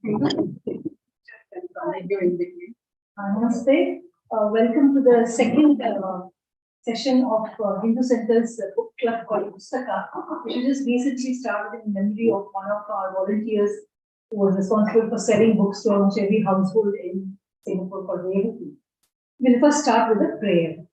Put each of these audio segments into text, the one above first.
Namaste. Welcome to the second session of Hindu Center's book club called Pustaka, which just recently started in memory of one of our volunteers who was responsible for selling books to almost every household in Singapore called Revati. We'll first start with a prayer.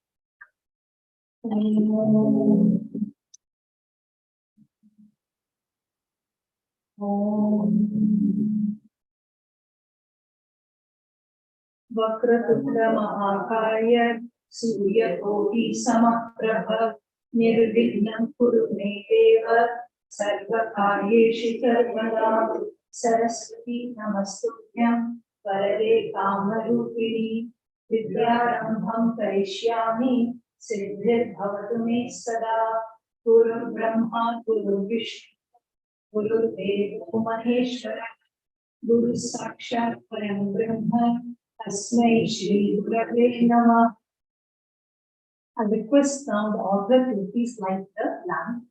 वक्रतुण्ड महाकाय सूर्यकोटि समप्रभ निर्विघ्नं कुरु मे देव सर्वकार्येषु सर्वदा सरस्वती नमस्तुभ्यं वरदे कामरूपिणी विद्यारम्भं करिष्यामि सिद्धिर्भवतु मे सदा गुरु ब्रह्मा गुरु विष्णु गुरुदेवो महेश्वरः गुरु साक्षात् परं ब्रह्म Asmai Shri Gurave Namah. I request now the author to please light the lamp.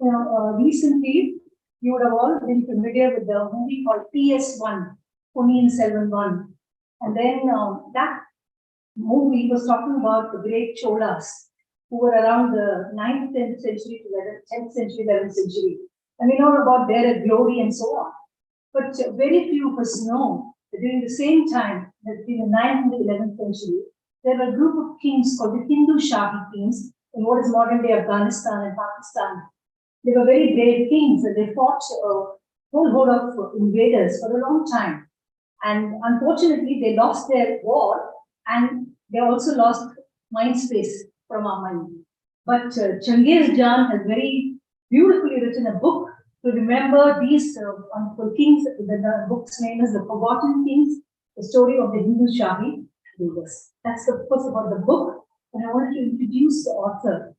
Now, recently, you would have all been familiar with the movie called PS1, Ponniyin Selvan 1. And then that movie was talking about the great Cholas who were around the 9th, 10th century to 10th century, 11th century. And we know about their glory and so on. But very few of us know that during the same time, between the 9th and the 11th century, there were a group of kings called the Hindu Shahi kings in what is modern day Afghanistan and Pakistan. They were very brave kings and they fought a whole host of invaders for a long time. And unfortunately, they lost their war and they also lost mind space from our mind. But Changez has very beautifully written a book to remember these wonderful kings. The book's name is The Forgotten Kings, the story of the Hindu Shahi rulers. That's the purpose about the book. And I wanted to introduce the author.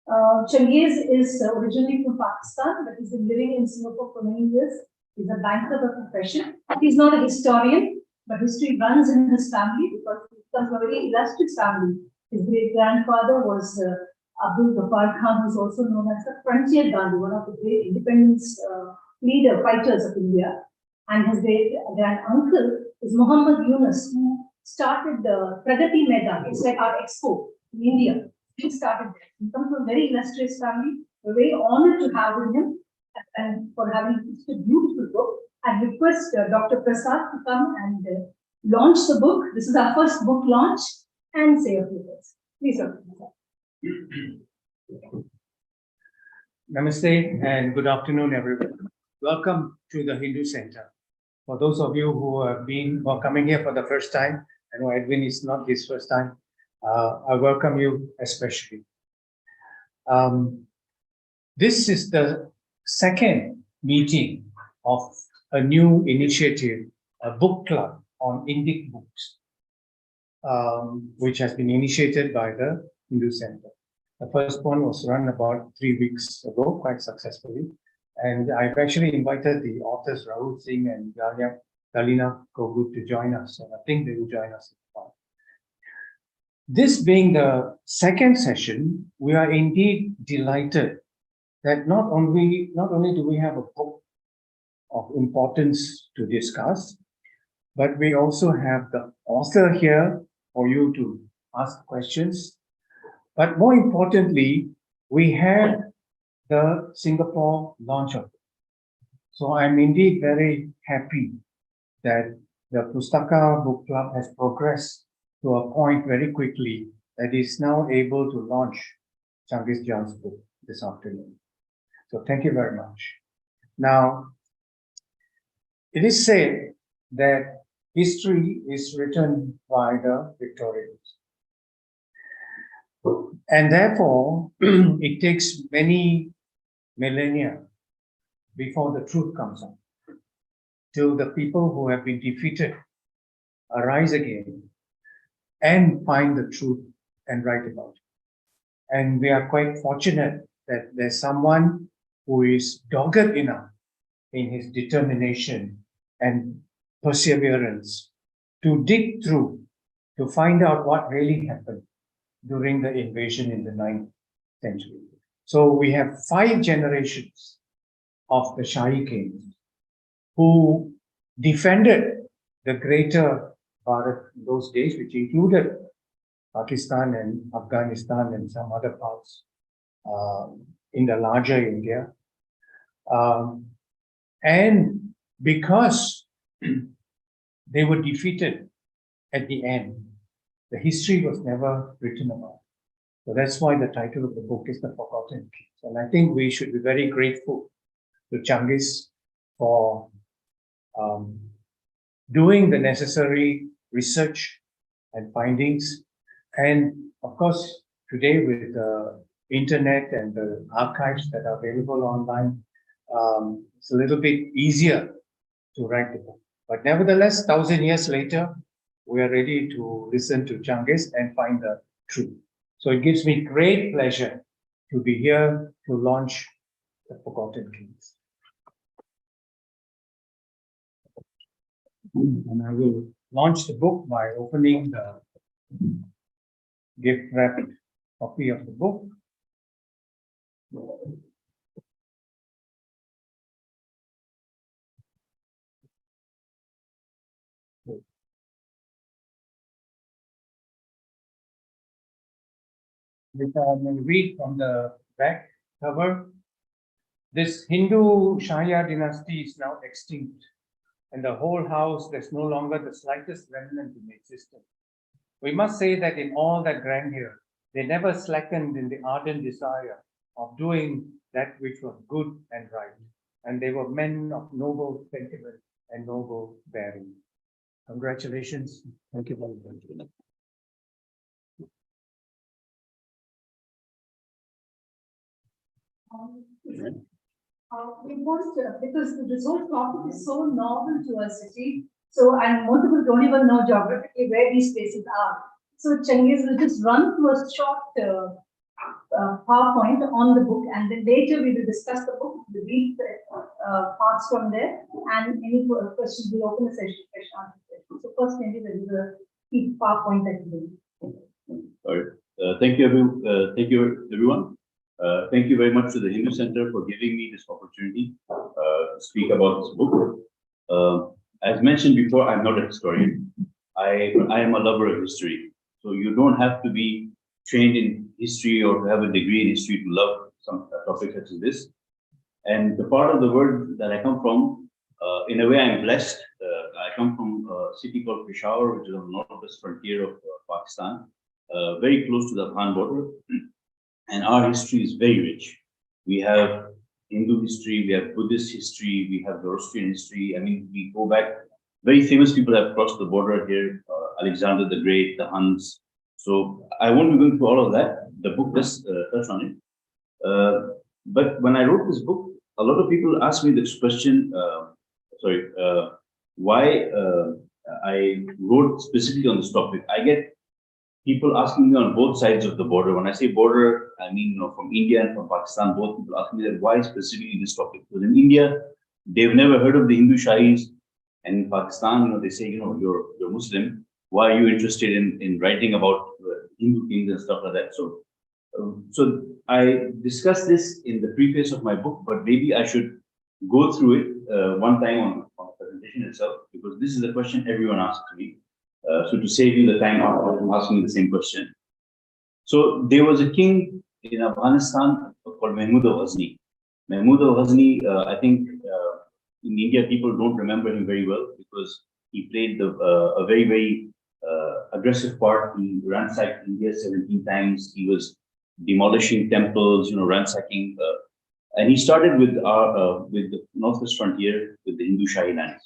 Changez is originally from Pakistan, but he's been living in Singapore for many years. He's a banker by profession. He's not a historian, but history runs in his family because he comes from a very illustrious family. His great-grandfather was Abdul Ghaffar Khan, who's also known as the Frontier Gandhi, one of the great independence fighters of India. And his great-grand-uncle is Muhammad Yunus, who started the Pragati Maidan. It's like our expo in India. He started there. He comes from a very illustrious family. We're very honored to have him and for having such a beautiful book. I request Dr. Prasad to come and launch the book. This is our first book launch and say a few words. Please, Dr. Prasad. Namaste and good afternoon, everyone. Welcome to the Hindu Center. For those of you who have been or coming here for the first time, I know Edwin is not his first time. I welcome you especially. This is the second meeting of a new initiative, a book club on Indic books, which has been initiated by the Hindu Center. The first one was run about 3 weeks ago, quite successfully. And I've actually invited the authors Rahul Singh and Galina Kogut to join us. And I think they will join us in a while. This being the second session, we are indeed delighted that not only do we have a book of importance to discuss, but we also have the author here for you to ask questions. But more importantly, we have the Singapore launch of it. So I'm indeed very happy that the Pustaka Book Club has progressed to a point very quickly that is now able to launch Changez's book this afternoon. So thank you very much. Now, it is said that history is written by the victorious. And therefore, it takes many millennia before the truth comes out. till the people who have been defeated arise again and find the truth and write about it. And we are quite fortunate that there's someone who is dogged enough in his determination and perseverance to dig through, to find out what really happened during the invasion in the 9th century. So we have 5 generations of the Shahi kings who defended the greater Bharat in those days, which included Pakistan and Afghanistan and some other parts in the larger India. And because they were defeated at the end, the history was never written about. So that's why the title of the book is The Forgotten Kings. And I think we should be very grateful to Changez for doing the necessary research and findings. And of course, today with the internet and the archives that are available online, it's a little bit easier to write the book. But nevertheless, 1,000 years later, we are ready to listen to Changez and find the truth. So it gives me great pleasure to be here to launch The Forgotten Kings. And I will launch the book by opening the gift wrapped copy of the book. Which I may read from the back cover. This Hindu Shaya dynasty is now extinct, and the whole house, there's no longer the slightest remnant in existence. We must say that in all that grandeur, they never slackened in the ardent desire of doing that which was good and right, and they were men of noble sentiment and noble bearing. Congratulations. Thank you very much. We want to, because this whole topic is so novel to us, City. So, and most people don't even know geographically where these places are. So, Changez will just run through a short PowerPoint on the book, and then later we will discuss the book, the brief parts from there, and any questions we'll open the session. So, first, Changez will do the key PowerPoint that you do. All right. Thank you, everyone. Thank you very much to the Hindu Center for giving me this opportunity to speak about this book. As mentioned before, I'm not a historian. I am a lover of history. So you don't have to be trained in history or to have a degree in history to love some topic such as this. And the part of the world that I come from, in a way, I'm blessed. I come from a city called Peshawar, which is on the northwest frontier of Pakistan, very close to the Afghan border. And our history is very rich. We have Hindu history, we have Buddhist history, we have Zoroastrian history. I mean, we go back, very famous people have crossed the border here, Alexander the Great, the Huns. So I won't be going through all of that. The book does touch on it. But when I wrote this book, a lot of people ask me this question, why I wrote specifically on this topic. I get people asking me on both sides of the border. When I say border, I mean from India and from Pakistan, both people ask me that why specifically this topic? Because in India, they've never heard of the Hindu Shahis. And in Pakistan, they say, you're Muslim. Why are you interested in writing about Hindu kings and stuff like that? So I discussed this in the preface of my book, but maybe I should go through it one time on the presentation itself, because this is a question everyone asks me. So to save you the time of asking the same question. So there was a king in Afghanistan called Mahmud of Ghazni. Mahmud of Ghazni, I think in India people don't remember him very well because he played a very, very aggressive part. He ransacked India 17 times. He was demolishing temples, ransacking. And he started with the northwest frontier with the Hindu Shahi lands.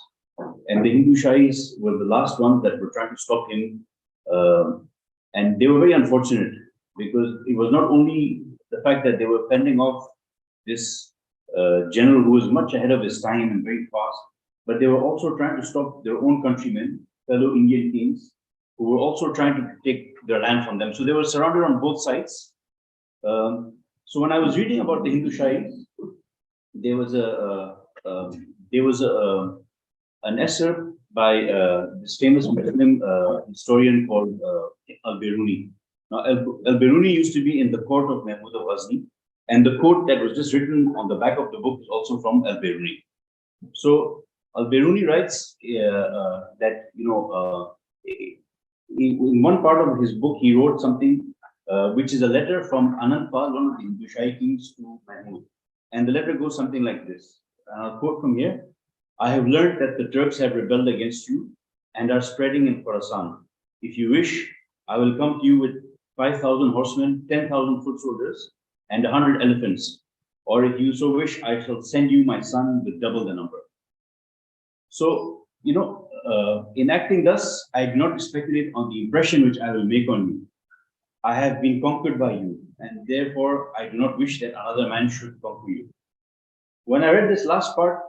And the Hindu Shahis were the last ones that were trying to stop him. And they were very unfortunate because it was not only the fact that they were fending off this general who was much ahead of his time and very fast, but they were also trying to stop their own countrymen, fellow Indian kings, who were also trying to take their land from them. So they were surrounded on both sides. So when I was reading about the Hindu Shahis, there was an excerpt by this famous Muslim historian called Al-Biruni. Now, Al-Biruni used to be in the court of Mahmud of Ghazni, and the quote that was just written on the back of the book is also from Al-Biruni. So Al-Biruni writes that, in one part of his book, he wrote something which is a letter from Anandpal, one of the Hindu Shahi kings, to Mahmud. And the letter goes something like this. And I'll quote from here. I have learned that the Turks have rebelled against you and are spreading in Khorasan. If you wish, I will come to you with 5,000 horsemen, 10,000 foot soldiers, and 100 elephants. Or if you so wish, I shall send you my son with double the number. So, in acting thus, I do not speculate on the impression which I will make on you. I have been conquered by you, and therefore I do not wish that another man should conquer you. When I read this last part,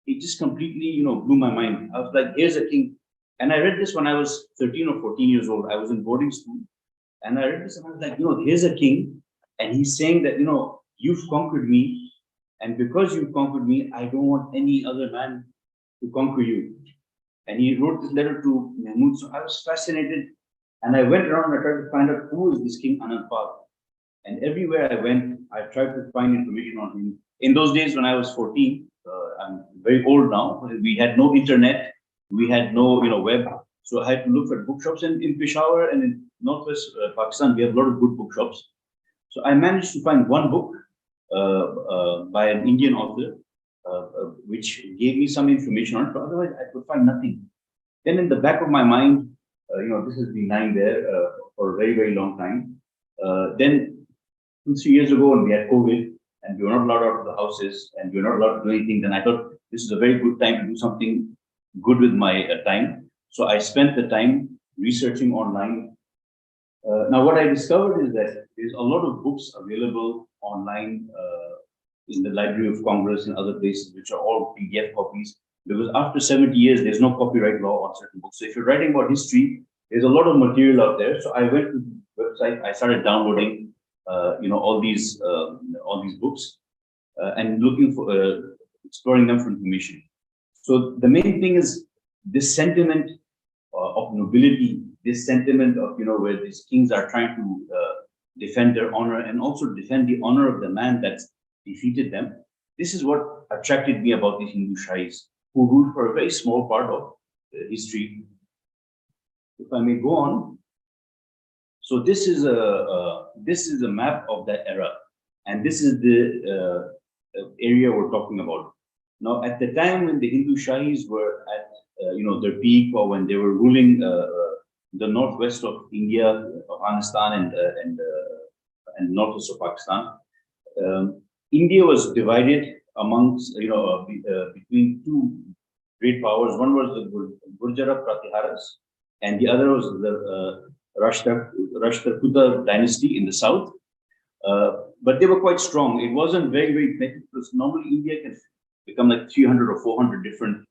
it just completely, blew my mind. I was like, here's a king. And I read this when I was 13 or 14 years old. I was in boarding school. And I read this and I was like, here's a king. And he's saying that, you've conquered me. And because you've conquered me, I don't want any other man to conquer you. And he wrote this letter to Mahmud. So I was fascinated. And I went around and I tried to find out who is this King Anandpal. And everywhere I went, I tried to find information on him. In those days when I was 14, I'm very old now, we had no internet, we had no web. So I had to look for bookshops in Peshawar and in Northwest Pakistan, we have a lot of good bookshops. So I managed to find one book by an Indian author, which gave me some information on it, but otherwise I could find nothing. Then in the back of my mind, this has been lying there for a very, very long time. Then 2-3 years ago when we had COVID and we were not allowed out of the houses and we were not allowed to do anything, then I thought this is a very good time to do something good with my time. So I spent the time researching online. Now what I discovered is that there's a lot of books available online in the Library of Congress and other places, which are all PDF copies. Because after 70 years, there's no copyright law on certain books. So if you're writing about history, there's a lot of material out there. So I went to the website, I started downloading, all these books and looking for, exploring them for information. So the main thing is this sentiment of nobility, this sentiment of, where these kings are trying to defend their honor and also defend the honor of the man that's defeated them. This is what attracted me about these Hindu Shahis, who ruled for a very small part of history. If I may go on. So this is a map of that era, and this is the area we're talking about. Now, at the time when the Hindu Shahis were at their peak, or when they were ruling the northwest of India, Afghanistan, and northwest of Pakistan, India was divided amongst between two great powers. One was the Gurjara Pratiharas, and the other was the Rashtrakuta dynasty in the south. But they were quite strong. It wasn't very, very petty, because normally India can become like 300 or 400 different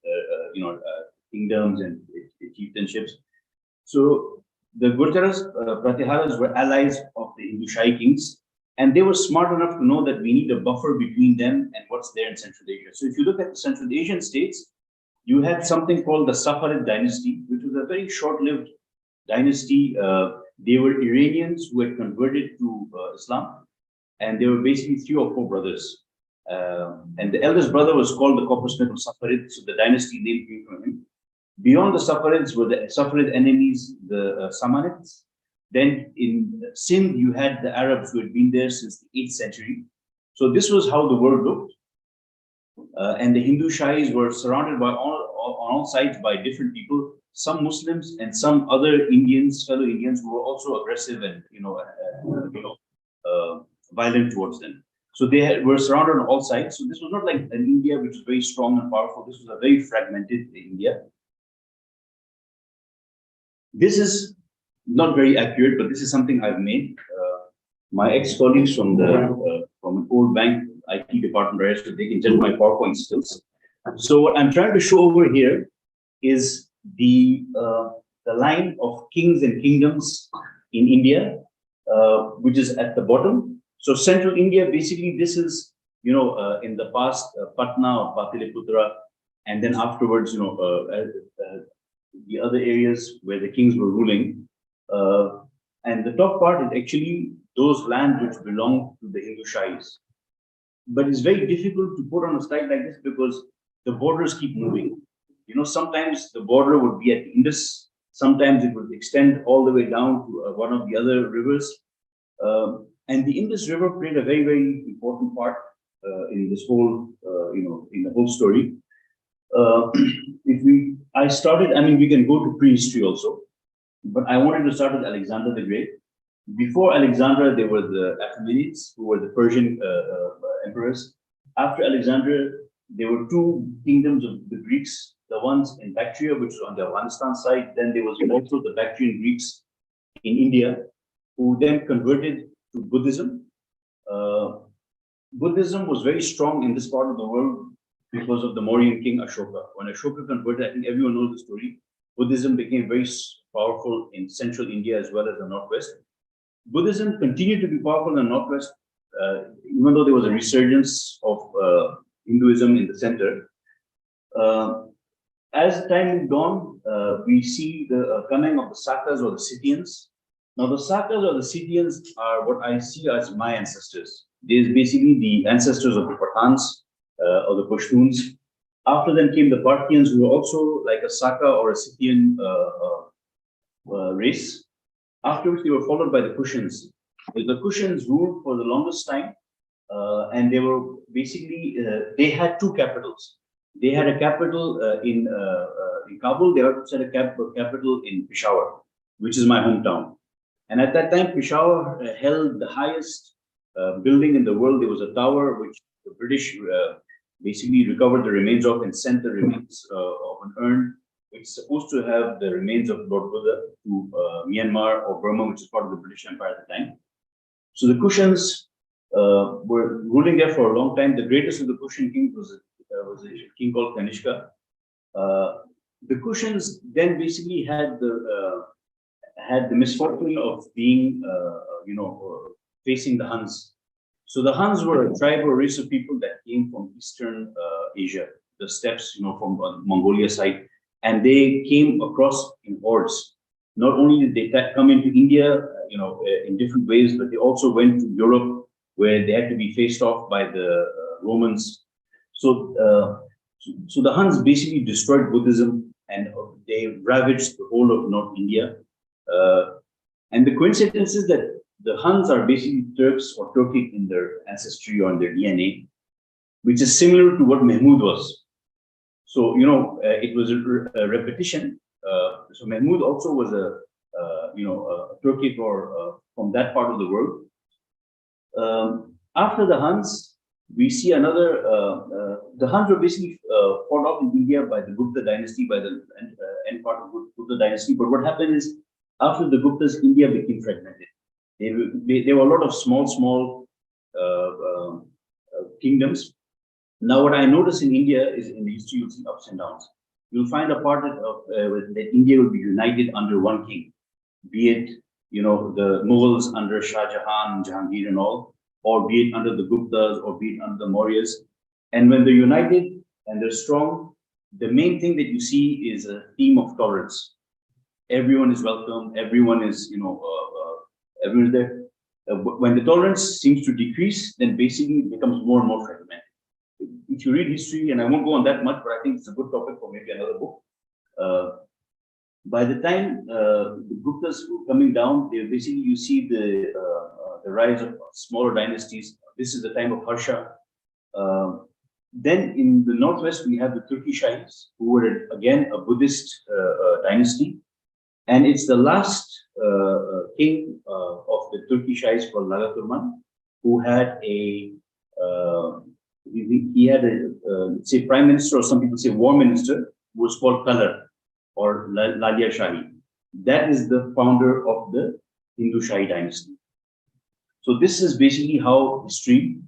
kingdoms and chieftainships. So the Gurjaras, Pratiharas were allies of the Hindu Shahi kings, and they were smart enough to know that we need a buffer between them and what's there in Central Asia. So if you look at the Central Asian states, you had something called the Safarid dynasty, which was a very short-lived dynasty. They were Iranians who had converted to Islam, and they were basically 3 or 4 brothers. And the eldest brother was called the coppersmith of Safarid, so the dynasty name came from him. Beyond the Safarids were the Safarid enemies, the Samanids. Then in Sindh, you had the Arabs who had been there since the 8th century. So this was how the world looked. And the Hindu Shahis were surrounded by on all sides by different people, some Muslims and some other Indians, fellow Indians, who were also aggressive and violent towards them. So they were surrounded on all sides. So this was not like an India which was very strong and powerful. This was a very fragmented India. This is not very accurate, but this is something I've made. My ex-colleagues from an old bank IT department, right, so they can judge my PowerPoint skills. So what I'm trying to show over here is the line of kings and kingdoms in India, which is at the bottom. So central India, basically, this is, in the past, Patna or Pataliputra, and then afterwards, the other areas where the kings were ruling. And the top part is actually those lands which belong to the Hindu Shahis. But it's very difficult to put on a slide like this because the borders keep moving. Sometimes the border would be at the Indus, sometimes it would extend all the way down to one of the other rivers. And the Indus River played a very, very important part in this whole, in the whole story. We can go to prehistory also, but I wanted to start with Alexander the Great. Before Alexander, there were the Achaemenids, who were the Persian emperors. After Alexander, there were two kingdoms of the Greeks, the ones in Bactria, which was on the Afghanistan side. Then there was also the Bactrian Greeks in India, who then converted to Buddhism. Buddhism was very strong in this part of the world because of the Mauryan king Ashoka. When Ashoka converted, I think everyone knows the story, Buddhism became very powerful in central India as well as the northwest. Buddhism continued to be powerful in the northwest, even though there was a resurgence of Hinduism in the center. As time moved on, we see the coming of the Sakas or the Scythians. Now, the Sakas or the Scythians are what I see as my ancestors. They're basically the ancestors of the Pathans or the Pashtuns. After them came the Parthians, who were also like a Saka or a Scythian race. After which they were followed by the Kushans. The Kushans ruled for the longest time, and they were basically, they had two capitals. They had a capital in Kabul, they also had a capital in Peshawar, which is my hometown. And at that time, Peshawar held the highest building in the world. There was a tower which the British basically recovered the remains of and sent the remains of an urn, which is supposed to have the remains of Lord Buddha to Myanmar or Burma, which is part of the British Empire at the time. So the Kushans were ruling there for a long time. The greatest of the Kushan kings was a king called Kanishka. The Kushans then basically had the misfortune of being, facing the Huns. So the Huns were a tribe or race of people that came from Eastern Asia, the steppes, from Mongolia side, and they came across in hordes. Not only did they come into India, in different ways, but they also went to Europe, where they had to be faced off by the Romans. So the Huns basically destroyed Buddhism, and they ravaged the whole of North India. And the coincidence is that the Huns are basically Turks or Turkic in their ancestry or in their DNA, which is similar to what Mahmud was. So, it was a repetition. So Mahmud also was a Turkic or from that part of the world. After the Huns, we see another, the Huns were basically fought off in India by the Gupta dynasty, by the end part of Gupta dynasty. But what happened is, after the Guptas, India became fragmented. There were a lot of small kingdoms. Now, what I notice in India is in the history, you'll see ups and downs. You'll find a part that India will be united under one king, be it, the Mughals under Shah Jahan, Jahangir and all, or be it under the Guptas, or be it under the Mauryas. And when they're united and they're strong, the main thing that you see is a theme of tolerance. Everyone is welcome, everyone is, everyone is there. When the tolerance seems to decrease, then basically it becomes more and more fragmented. If you read history, and I won't go on that much, but I think it's a good topic for maybe another book. By the time the Guptas were coming down, basically you see the rise of smaller dynasties. This is the time of Harsha. Then in the northwest, we have the Turkish Shahis, who were again a Buddhist dynasty. And it's the last king of the Turkish Shahis called Lala Turman, who had he had say prime minister, or some people say war minister, who was called Kalar or Lalia Shahi. That is the founder of the Hindu Shahi dynasty. So this is basically how history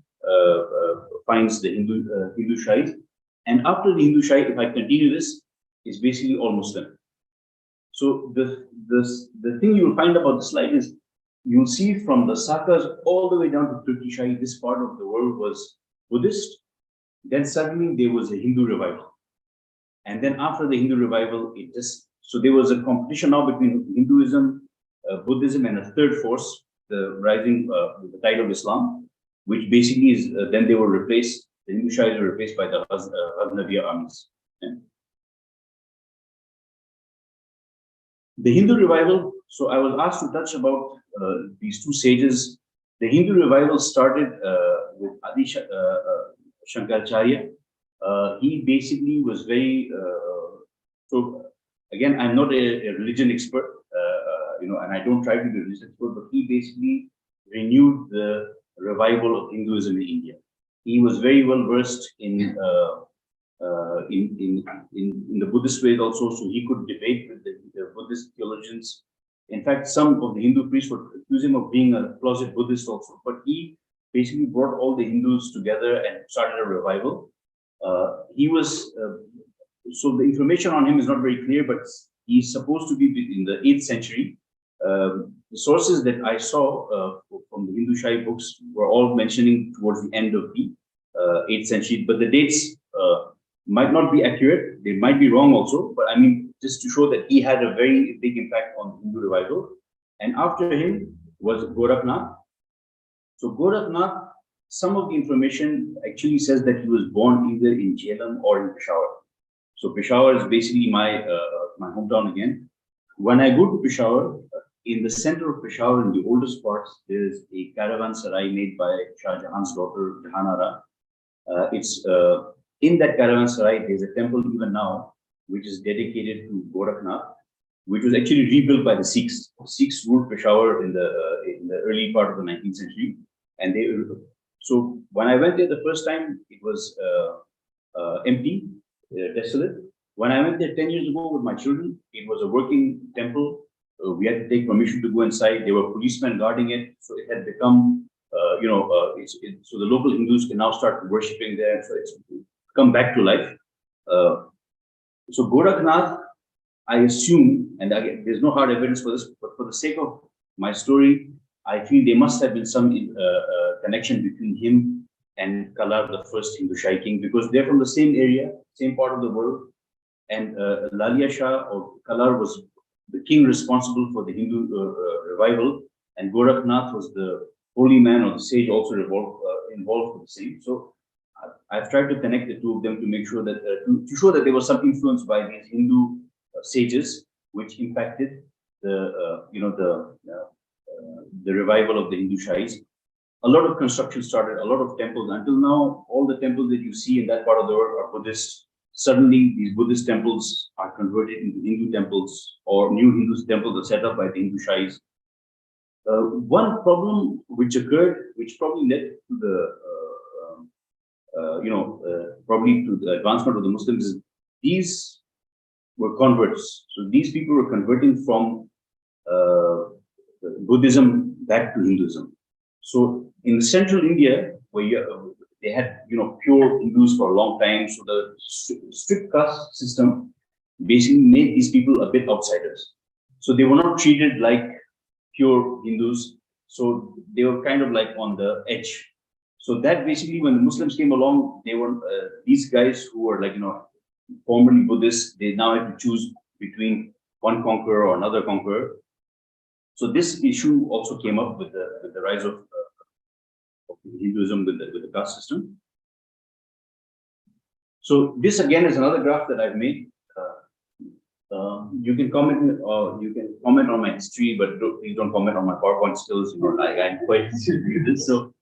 finds the Hindu Shahis. And after the Hindu Shai, if I continue this, is basically all Muslim. So the thing you will find about the slide is you'll see from the Sakas all the way down to Turkey Shai, this part of the world was Buddhist. Then suddenly there was a Hindu revival. And then after the Hindu revival, so there was a competition now between Hinduism, Buddhism, and a third force, the rising, the tide of Islam, which basically is, then they were replaced, the Hindu Shahis were replaced by the Ghaznaviya armies. Yeah. The Hindu revival, so I was asked to touch about these two sages. The Hindu revival started with Adi Shankaracharya. He basically was very, so again, I'm not a religion expert, and I don't try to be a religion expert, but he basically renewed the revival of Hinduism in India. He was very well versed in the Buddhist ways also, so he could debate with the Buddhist theologians. In fact, some of the Hindu priests would accuse him of being a closet Buddhist also, but he basically brought all the Hindus together and started a revival. He was, so the information on him is not very clear, but he's supposed to be in the 8th century. The sources that I saw from the Hindu Shai books were all mentioning towards the end of the 8th century, but the dates might not be accurate. They might be wrong also, but I mean, just to show that he had a very big impact on Hindu revival. And after him was Gorakhnath. So Gorakhnath, some of the information actually says that he was born either in Jhelum or in Peshawar. So Peshawar is basically my hometown again. When I go to Peshawar, in the center of Peshawar, in the oldest parts, there is a caravanserai made by Shah Jahan's daughter, Jahanara. In that caravanserai, there's a temple even now, which is dedicated to Gorakhnath, which was actually rebuilt by the Sikhs. Sikhs ruled Peshawar in the early part of the 19th century, and so when I went there the first time, it was empty, desolate. When I went there 10 years ago with my children, it was a working temple. We had to take permission to go inside. There were policemen guarding it, so it had become, so the local Hindus can now start worshipping there. So it's come back to life. So Gorakhnath, I assume, and again, there's no hard evidence for this, but for the sake of my story, I feel there must have been some connection between him and Kalar, the first Hindu Shai king, because they're from the same area, same part of the world. And Lalia Shah or Kalar was the king responsible for the Hindu revival, and Gorakhnath was the holy man or the sage also involved for the same. So I've tried to connect the two of them to make sure that to show that there was some influence by these Hindu sages, which impacted the revival of the Hindu Shais. A lot of construction started, a lot of temples. Until now, all the temples that you see in that part of the world are Buddhist. Suddenly, these Buddhist temples are converted into Hindu temples, or new Hindu temples are set up by the Hindu Shais. One problem which occurred, which probably led to the probably to the advancement of the Muslims, is these were converts. So these people were converting from Buddhism back to Hinduism. So in central India, where they had pure Hindus for a long time, so the strict caste system basically made these people a bit outsiders. So they were not treated like pure Hindus. So they were kind of like on the edge. So that basically, when the Muslims came along, they were these guys who were like formerly Buddhists. They now had to choose between one conqueror or another conqueror. So this issue also came up with the rise of Hinduism with the caste system. So this again is another graph that I've made. You can comment on my history, but please don't comment on my PowerPoint skills. I'm quite with this. So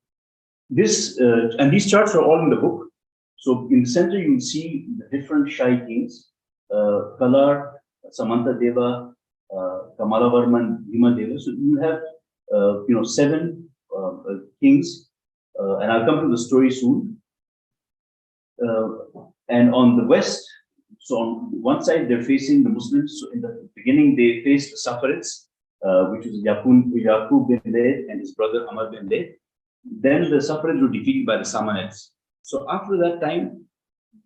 this and these charts are all in the book. So in the center you will see the different Shai kings: Kalar, Samanta Deva, Kamalavarman, Bhima Deva. So you have 7 kings, and I'll come to the story soon. And on the west, so on one side they're facing the Muslims. So in the beginning they faced the Safarids, which was Yaqub bin Laid and his brother Amr bin Laid. Then the Safarids were defeated by the Samanids. So after that time,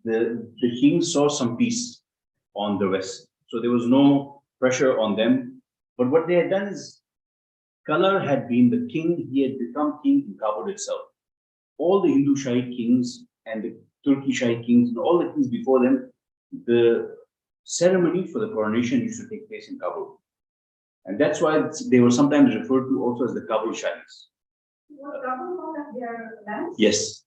the king saw some peace on the west. So there was no pressure on them. But what they had done is, Kalar had been the king, he had become king in Kabul itself. All the Hindu Shahi kings and the Turki Shahi kings and all the kings before them, the ceremony for the coronation used to take place in Kabul. And that's why they were sometimes referred to also as the Kabul Shahis. Was Kabul one of their lands? Yes.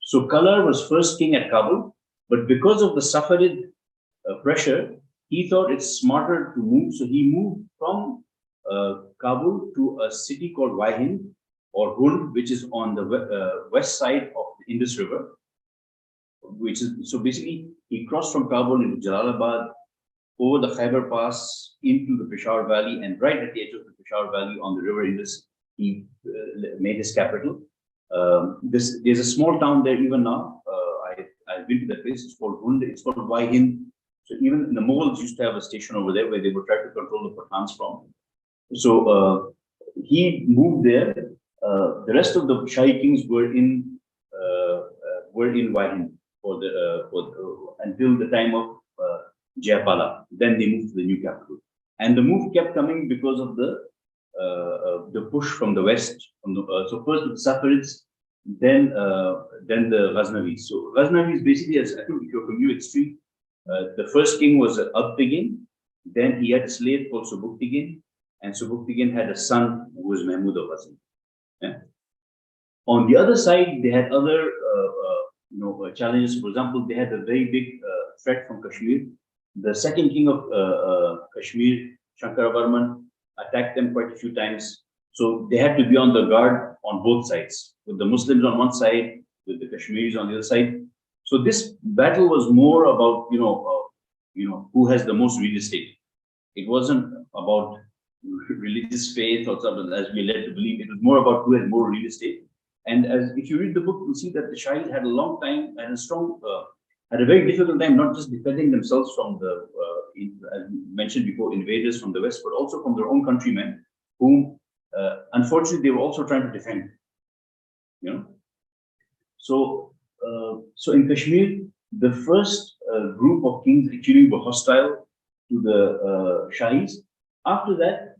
So Kalar was first king at Kabul, but because of the Safarid pressure, he thought it's smarter to move. So he moved from Kabul to a city called Waihind or Hund, which is on the west side of the Indus River. Which is, so basically, he crossed from Kabul into Jalalabad, over the Khyber Pass into the Peshawar Valley, and right at the edge of the Peshawar Valley on the river Indus, he made his capital. There's a small town there even now. I've been to that place. It's called Hund. It's called Waihind. So even the Mughals used to have a station over there where they would try to control the Pathans from. So he moved there. The rest of the Shahi kings were in Waihind until the time of Jayapala. Then they moved to the new capital, and the move kept coming because of the push from the west. So first the Saffarids, then the Ghaznavis. So Ghaznavis basically, as I think if you're familiar with history, the first king was Abtigin. Then he had a slave called Subuktigin, and Subuktigin had a son who was Mahmud of Ghazni. Yeah. On the other side, they had other challenges. For example, they had a very big threat from Kashmir. The second king of Kashmir, Shankaravarman, attacked them quite a few times. So they had to be on the guard on both sides, with the Muslims on one side, with the Kashmiris on the other side. So this battle was more about who has the most real estate. It wasn't about religious faith or something, as we are led to believe. It was more about who has more real estate. And as if you read the book, you'll see that the Shahis had a long time and had a very difficult time, not just defending themselves from the, as mentioned before, invaders from the west, but also from their own countrymen, whom unfortunately they were also trying to defend. So in Kashmir, the first group of kings actually were hostile to the Shahis. After that,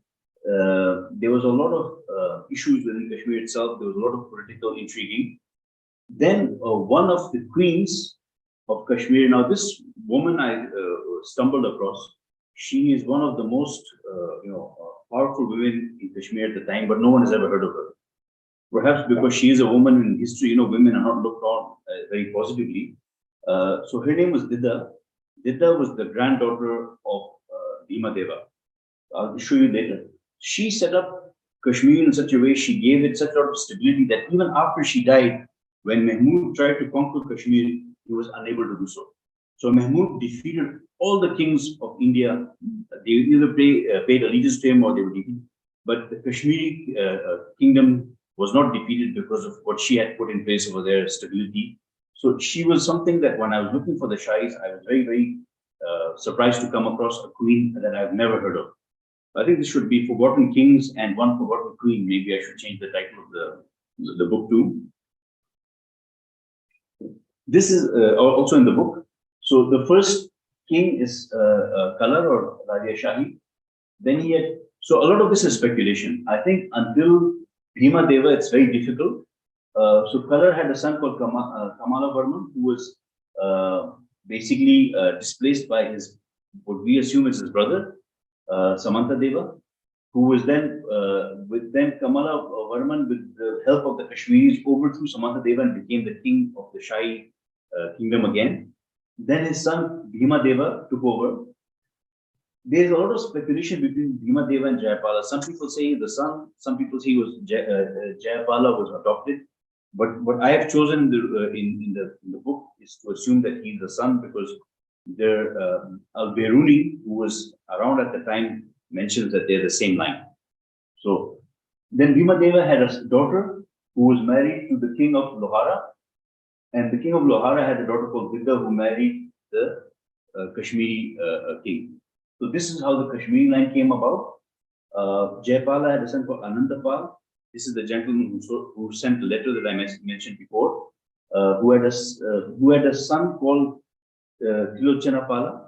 there was a lot of issues within Kashmir itself. There was a lot of political intriguing. Then one of the queens of Kashmir, now this woman I stumbled across, she is one of the most powerful women in Kashmir at the time, but no one has ever heard of her. Perhaps because she is a woman in history, women are not looked on very positively. So her name was Didda. Didda was the granddaughter of Bhima Deva. I'll show you later. She set up Kashmir in such a way, she gave it such a lot of stability that even after she died, when Mahmud tried to conquer Kashmir, he was unable to do so. So Mahmud defeated all the kings of India. They either paid allegiance to him or they were defeated. But the Kashmiri kingdom was not defeated because of what she had put in place over there, stability. So she was something that when I was looking for the Shahis, I was very, very surprised to come across a queen that I've never heard of. I think this should be Forgotten Kings and One Forgotten Queen. Maybe I should change the title of the book too. This is also in the book. So the first king is Kalar or Raja Shahi. Then he had, so a lot of this is speculation. I think until Bhima Deva, it's very difficult. So Kalar had a son called Kamala Varman, who was basically displaced by what we assume is his brother, Samanta Deva, who was then, Kamala Varman, with the help of the Kashmiris, overthrew Samanta Deva and became the king of the Shahi kingdom again. Then his son Bhima Deva took over. There's a lot of speculation between Bhima Deva and Jayapala. Some people say the son, some people say Jayapala was adopted. But what I have chosen in the book is to assume that he's the son, because Al-Biruni, who was around at the time, mentions that they're the same line. So then Bhima Deva had a daughter who was married to the king of Lohara, and the king of Lohara had a daughter called Vidya who married the Kashmiri king. So this is how the Kashmiri line came about. Jayapala had a son called Anandapal. This is the gentleman who sent the letter that I mentioned before. who had a son called Tilochanapala,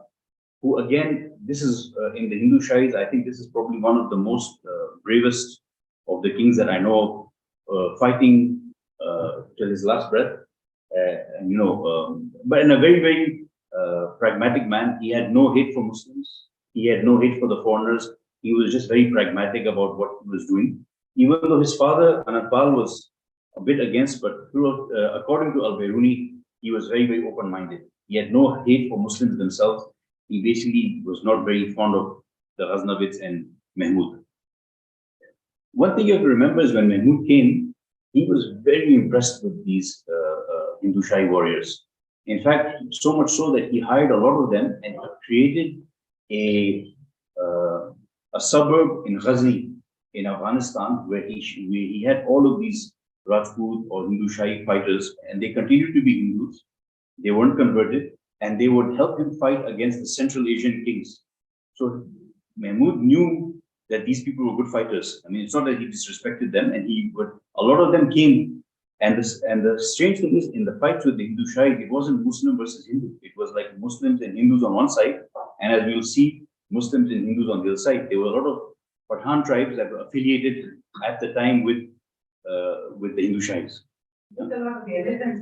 who again, this is in the Hindu Shahis, I think this is probably one of the most bravest of the kings that I know of, fighting till his last breath. And, but in a very, very pragmatic man. He had no hate for Muslims. He had no hate for the foreigners. He was just very pragmatic about what he was doing. Even though his father, Anandpal, was a bit against, but according to Al-Biruni, he was very, very open-minded. He had no hate for Muslims themselves. He basically was not very fond of the Ghaznavids and Mahmud. One thing you have to remember is when Mahmud came, he was very impressed with these Hindu Shahi warriors. In fact, so much so that he hired a lot of them and created a suburb in Ghazni in Afghanistan where he had all of these Rajput or Hindu Shahi fighters, and they continued to be Hindus. They weren't converted, and they would help him fight against the Central Asian kings. So Mahmud knew that these people were good fighters. I mean, it's not that he disrespected them, and a lot of them came. And the strange thing is, in the fights with the Hindu Shahi, it wasn't Muslim versus Hindu. It was like Muslims and Hindus on one side, and as we will see, Muslims and Hindus on the other side. There were a lot of Pathan tribes that were affiliated at the time with the Hindu Shahis. A lot of elephants.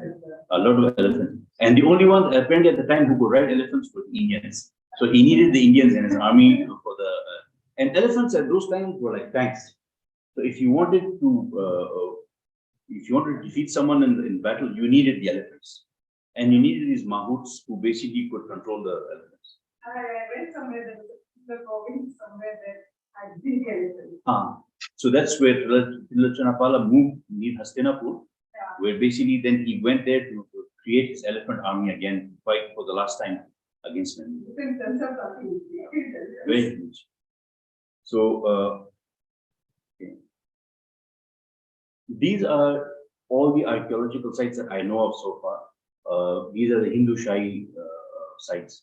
A lot of elephants. And the only one apparently at the time who could ride elephants were Indians. So he needed the Indians in his army for the. And elephants at those times were like tanks. So if you wanted to defeat someone in battle, you needed the elephants, and you needed these mahouts who basically could control the elephants. I read somewhere that the province somewhere that I think elephants. So that's where Tilochanapala moved near Hastinapur, where basically then he went there to create his elephant army again, to fight for the last time against them. Very huge. So these are all the archaeological sites that I know of so far. These are the Hindu Shahi sites.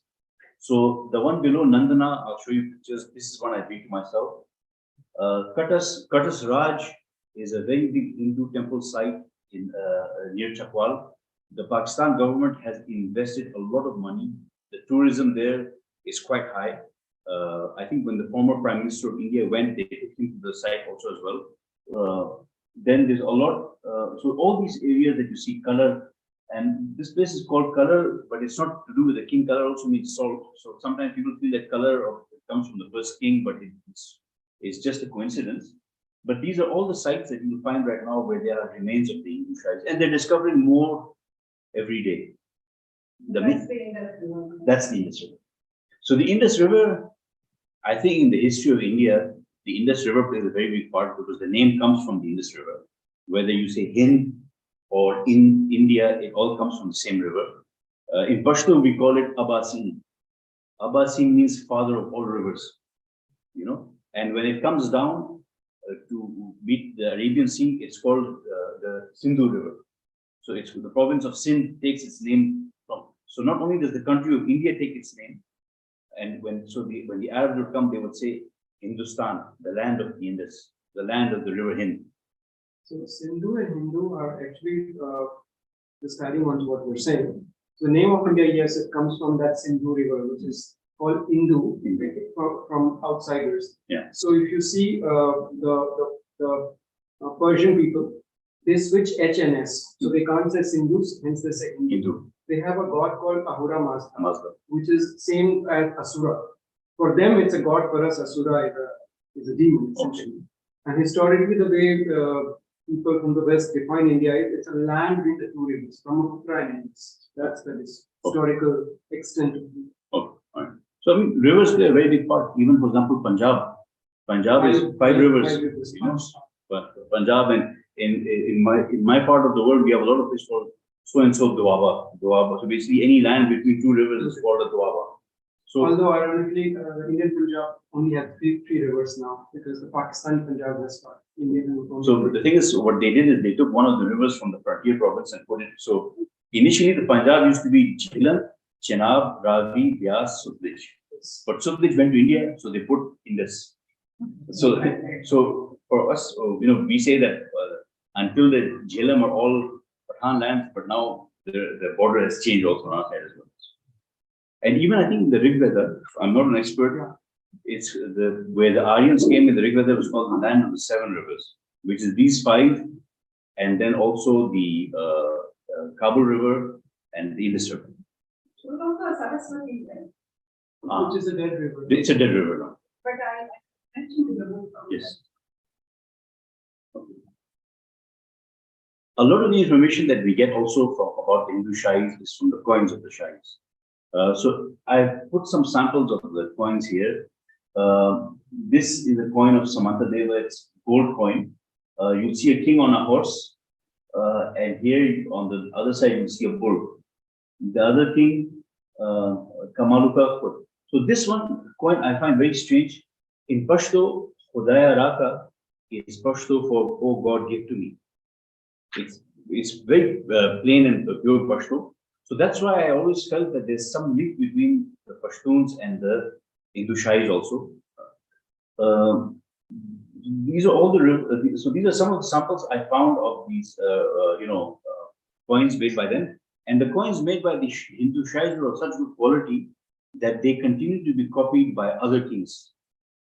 So the one below Nandana, I'll show you pictures. This is one I did myself. Katas Raj is a very big Hindu temple site in near Chakwal. The Pakistan government has invested a lot of money. The tourism there is quite high. I think when the former Prime Minister of India went, they took him to the site also as well. Then there's a lot, so all these areas that you see, color, and this place is called color, but it's not to do with the king. Color also means salt. So sometimes people feel that color comes from the first king, but it's just a coincidence. But these are all the sites that you will find right now where there are remains of the Hindu Shahis, and they're discovering more every day. That's the Indus River. So the Indus River, I think in the history of India, the Indus River plays a very big part because the name comes from the Indus River. Whether you say Hind or in India, it all comes from the same river. In Pashto, we call it Abbasin. Abbasin means father of all rivers, and when it comes down to meet the Arabian Sea, it's called the Sindhu River. So it's the province of Sindh takes its name from. So not only does the country of India take its name, and when the Arabs would come, they would say Hindustan, the land of the Indus, the land of the river Hind. So Sindhu and Hindu are actually just adding on to what we're saying. So the name of India, yes, it comes from that Sindhu river, which is called Hindu from outsiders. Yeah. So if you see the Persian people, they switch H and S, so they can't say Sindhus, hence they say Hindu. They have a god called Ahura Mazda, which is same as Asura. For them, it's a god. For us, Asura is a demon, essentially. And historically, the way people from the West define India is it's a land with the two rivers, Brahmaputra and Indus. That's the historical extent of it. Oh, all right. So I mean, rivers play a very big part. Even for example, Punjab. Punjab is five rivers. But Punjab and in my part of the world, we have a lot of this called so and so Doaba. So basically, any land between two rivers is called a Doaba. So, although ironically, the Indian Punjab only has three rivers now because the Pakistan Punjab has got Indian. So the thing is, what they did is they took one of the rivers from the frontier province and put it. So initially, the Punjab used to be Jhelum, Chenab, Ravi, Vyas, Sutlej. But Sutlej went to India, so they put Indus. So for us, we say that until the Jhelum are all Pathan lands, but now the border has changed also on our side as well. And even I think the Rig Veda, I'm not an expert, it's where the Aryans came in the Rig Veda was called the land of the 7 rivers, which is these 5, and then also the Kabul River and the Indus River. So also a Saraswati, right? Which is a dead river. It's a dead river now. But I mentioned in the book. Yes. A lot of the information that we get also from about the Hindu Shahis is from the coins of the Shahis. So I've put some samples of the coins here. This is a coin of Samantadeva, it's gold coin. You'll see a king on a horse, and here on the other side you'll see a bull. The other king, Kamaluka. So this one coin I find very strange. In Pashto, Khodaya Raka is Pashto for "Oh God, give to me." It's very plain and pure Pashto. So that's why I always felt that there's some link between the Pashtuns and the Hindu Shahis also. These are all so these are some of the samples I found of these, coins made by them. And the coins made by the Hindu Shahis were of such good quality that they continue to be copied by other kings.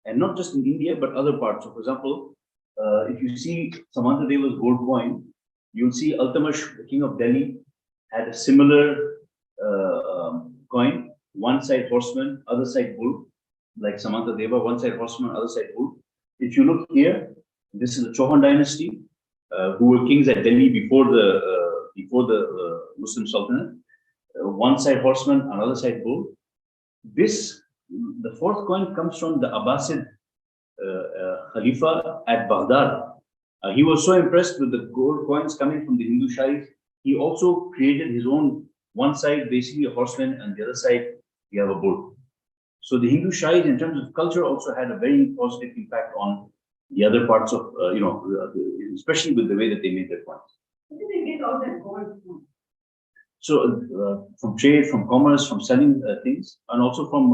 And not just in India, but other parts. So for example, if you see Samantadeva's gold coin, you'll see Altamash, the king of Delhi, had a similar coin, one side horseman, other side bull, like Samantadeva, one side horseman, other side bull. If you look here, this is the Chauhan dynasty, who were kings at Delhi before the Muslim Sultanate. One side horseman, another side bull. The 4th coin comes from the Abbasid Khalifa at Baghdad. He was so impressed with the gold coins coming from the Hindu Shahis, he also created his own, one side basically a horseman and the other side you have a bull. So the Hindu Shahis in terms of culture also had a very positive impact on the other parts of, especially with the way that they made their coins. Where did they get all that gold from? So from trade, from commerce, from selling things, and also from,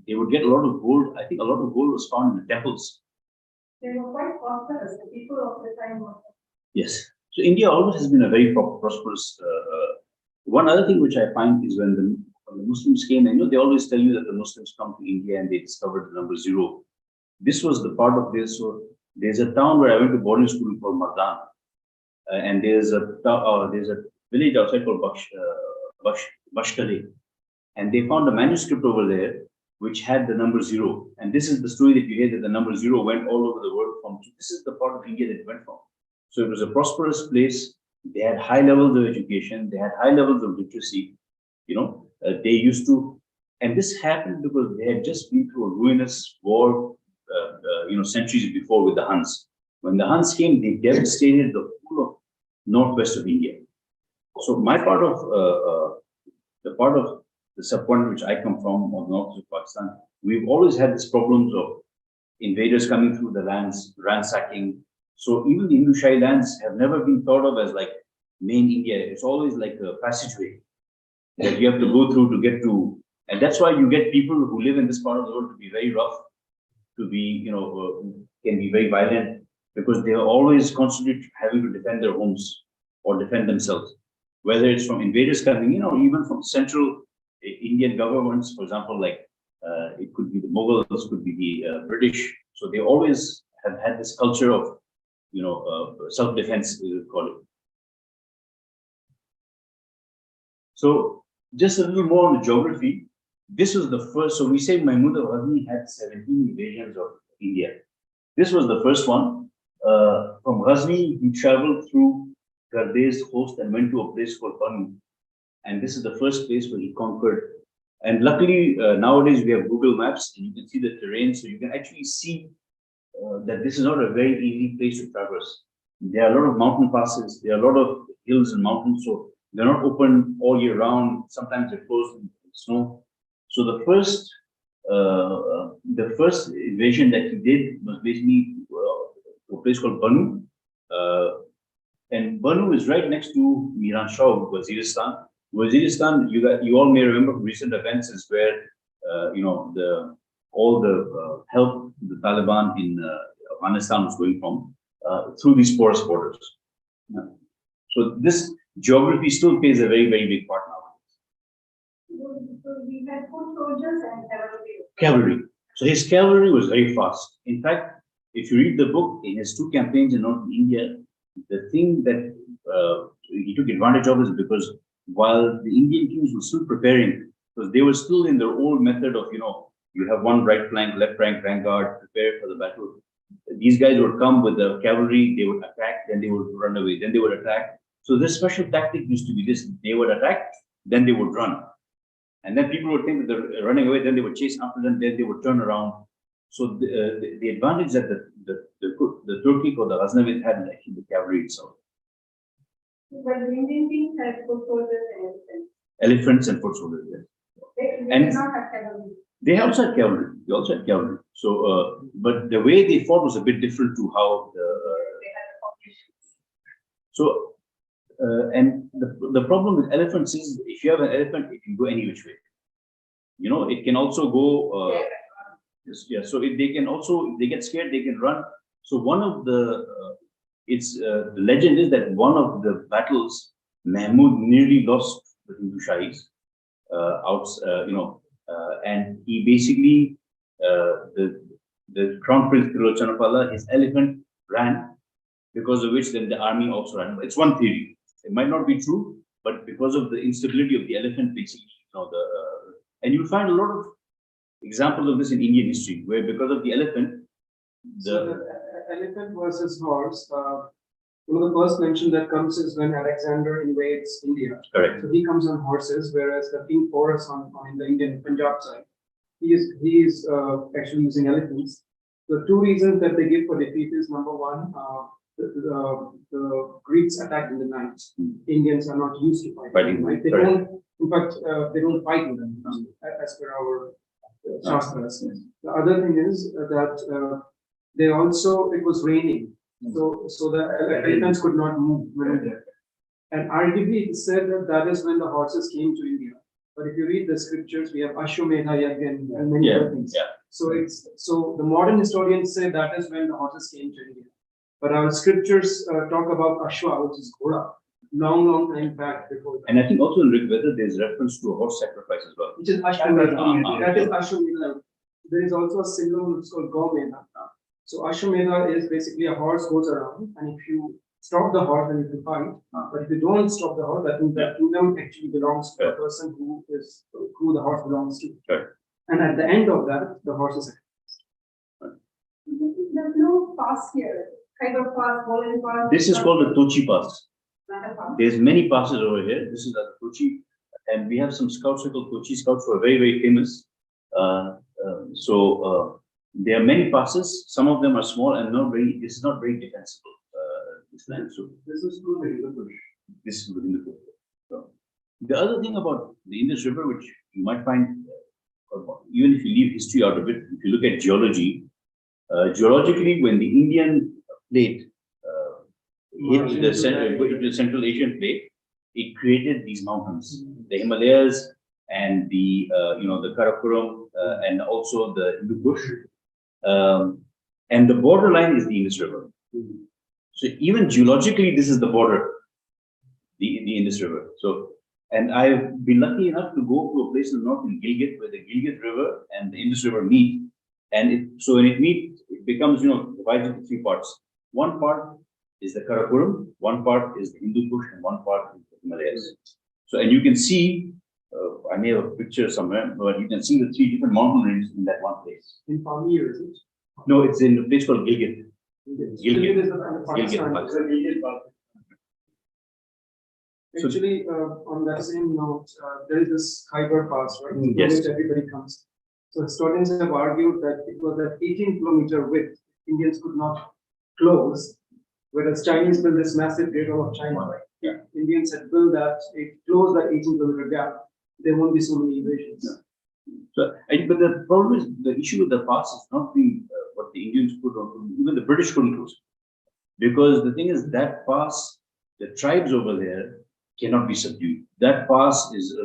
they would get a lot of gold. I think a lot of gold was found in the temples. They were quite prosperous, the people of the time were. Yes. So India always has been a very prosperous. One other thing which I find is when the Muslims came, and they always tell you that the Muslims come to India and they discovered the number 0. This was the part of this. So there's a town where I went to boarding school called Mardan, and there's a village outside called Bashkale, and they found a manuscript over there which had the number 0. And this is the story that you hear, that the number 0 went all over the world from. This is the part of India that it went from. So it was a prosperous place. They had high levels of education. They had high levels of literacy. They used to, and this happened because they had just been through a ruinous war, centuries before with the Huns. When the Huns came, they devastated the whole of northwest of India. So my part of the part of the subcontinent which I come from, or north of Pakistan, we've always had these problems of invaders coming through the lands, ransacking. So even the Hindu Shahi lands have never been thought of as like main India. It's always like a passageway that you have to go through to get to. And that's why you get people who live in this part of the world to be very rough, to be, can be very violent, because they are always constantly having to defend their homes or defend themselves, whether it's from invaders coming in or even from central Indian governments, for example, like it could be the Mughals, could be the British. So they always have had this culture of, self-defense, we would call it. So just a little more on the geography. This was the first, so we say Mahmud of Ghazni had 17 invasions of India. This was the first one. From Ghazni, he traveled through Gardez, Khost, and went to a place called Banu. And this is the first place where he conquered. And luckily, nowadays we have Google Maps, and you can see the terrain, so you can actually see that this is not a very easy place to traverse. There are a lot of mountain passes, there are a lot of hills and mountains, so they're not open all year round. Sometimes they're closed in snow. So the first invasion that he did was basically to a place called Banu. And Banu is right next to Miran Shah, Waziristan. Waziristan, you all may remember recent events, is where all the help the Taliban in Afghanistan was going from through these porous borders. So this geography still plays a very, very big part now. So we had foot soldiers and cavalry. Cavalry. So his cavalry was very fast. In fact, if you read the book, in his 2 campaigns in northern India, the thing that he took advantage of is because while the Indian kings were still preparing, because they were still in their old method of, you have one right flank, left flank, vanguard, prepare for the battle. These guys would come with the cavalry, they would attack, then they would run away, then they would attack. So this special tactic used to be this: they would attack, then they would run. And then people would think that they're running away, then they would chase after them, then they would turn around. So the advantage that the Turkic or the Ghaznavid had is actually the cavalry itself. But the Indian kings had foot soldiers and elephants. Elephants and foot soldiers, yes. They And- did not have cavalry. They also had cavalry. They also had cavalry. So, but the way they fought was a bit different to how the. They had the populations. So, and the problem with elephants is if you have an elephant, it can go any which way. It can also go. Yeah. So if they can also, if they get scared, they can run. So one of the, the legend is that one of the battles, Mahmud nearly lost the Hindu Shahis, and he basically, the Crown Prince Tirochanapala, his elephant ran, because of which then the army also ran. It's one theory. It might not be true, but because of the instability of the elephant, basically, and you'll find a lot of examples of this in Indian history, where because of the elephant, So the elephant versus horse, one of the first mention that comes is when Alexander invades India. correct. So he comes on horses, whereas the king Porus on the Indian Punjab side, he is actually using elephants. The 2 reasons that they give for defeat is number 1, the Greeks attacked in the night. Indians are not used to fighting. Right? They correct. don't, in fact, they don't fight with them as per our shastras. The other thing is that they also, it was raining. So the elephants could not move. And arguably, it said that is when the horses came to India. But if you read the scriptures, we have Ashwamedha Yajna and many other things. Yeah. So the modern historians say that is when the horses came to India. But our scriptures talk about Ashwa, which is Ghoda, long time back before. And I think also in Rig Veda, there's reference to a horse sacrifice as well. Which is Ashwamedha. Ah. That is Ashwamedha. There is also a symbol which is called Gomedha. So Ashwamedha is basically a horse goes around, and if you stop the horse, then you can fight. But if you don't stop the horse, that means that kingdom actually belongs to the person who the horse belongs to. Right. And at the end of that, the horse is. There's no pass here. Kind of pass, golden pass. This is called the Tochi Pass. Not a pass. There's many passes over here. This is the Tochi, and we have some scouts called Tochi scouts who are very, very famous. There are many passes. Some of them are small and not very. This is not very defensible. This land. So This is true in the bush. this is within the book. So, the other thing about the Indus River, which you might find, even if you leave history out of it, if you look at geology, geologically, when the Indian plate hit the Central Asian plate, it created these mountains, the Himalayas and the Karakoram and also the Hindu Kush, and the borderline is the Indus River. So even geologically, this is the border, the Indus River. So, and I've been lucky enough to go to a place in the north in Gilgit, where the Gilgit River and the Indus River meet. And when it meets, it becomes, divided into 3 parts. One part is the Karakoram, one part is the Hindu Kush, and one part is the Himalayas. So, and you can see, I may have a picture somewhere, but you can see the 3 different mountain ranges in that one place. In Pamir, is it? No, it's in a place called Gilgit. Gilgit is the Gilgit, Pakistan. Actually, on that same note, there is this Khyber Pass, right? Through Yes. which everybody comes. So historians have argued that it was that 18-kilometer width Indians could not close, whereas Chinese built this massive Great Wall of China. Right? Yeah. Indians had built that, it closed that 18-kilometer gap. There won't be so many invasions. So, but the problem is, the issue with the pass is not what the Indians put on, even the British couldn't close it. Because the thing is, that pass, the tribes over there cannot be subdued. That pass is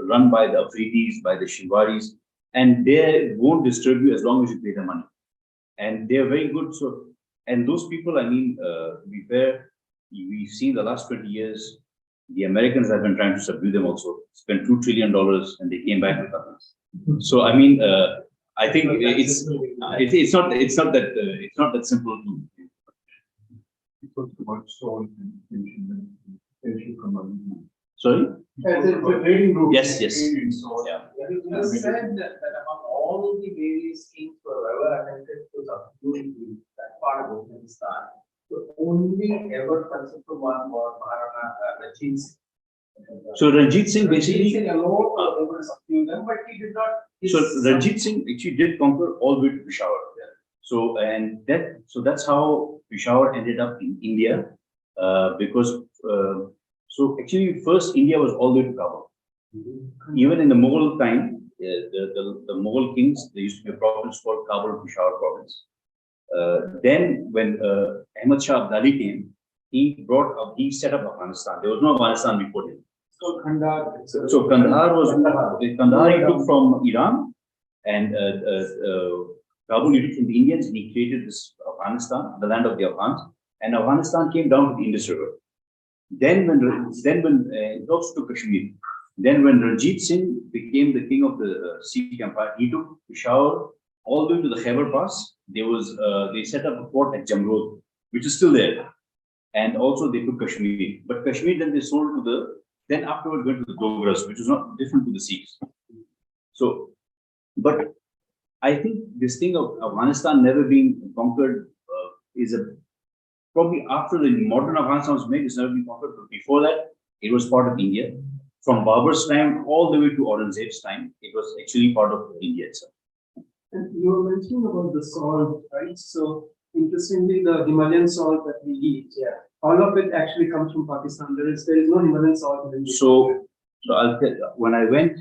run by the Afridis, by the Shivaris, and they won't disturb you as long as you pay the money. And they're very good. So, and those people, to be fair, we've seen the last 20 years, The Americans have been trying to subdue them also, spent $2 trillion and they came back with nothing. So, I mean, I think it's not that simple. Sorry? Yes, yes. Yeah. It was said that among all the various kings who have ever attempted to subdue that part of Afghanistan, the only ever successful one was Maharana Ranjit Singh. So Ranjit Singh basically. Ranjit Singh alone was able to subdue them, but he did not. So Ranjit Singh actually did conquer all the way to Peshawar. So that's how Peshawar ended up in India, because so actually first India was all the way to Kabul. Even in the Mughal time, the Mughal kings, there used to be a province called Kabul Peshawar province. Then when Ahmad Shah Abdali came, he set up Afghanistan. There was no Afghanistan before him. So Kandahar. So Kandahar he took from Iran, and Kabul he took from the Indians, and he created this Afghanistan, the land of the Afghans, and Afghanistan came down to the Indus River. Then when it also took Kashmir. Then when Ranjit Singh became the king of the Sikh Empire, he took Peshawar all the way to the Khyber Pass. They set up a fort at Jamrod, which is still there. And also they took Kashmir. But Kashmir then they sold then afterwards went to the Dogras, which is not different to the Sikhs. So, but I think this thing of Afghanistan never being conquered is probably after the modern Afghanistan was made, it's never been conquered. But before that, it was part of India. From Babur's time all the way to Aurangzeb's time, it was actually part of India itself. And you were mentioning about the salt, right? So interestingly, the Himalayan salt that we eat, all of it actually comes from Pakistan. There is no Himalayan salt in India. So I'll tell, when I went,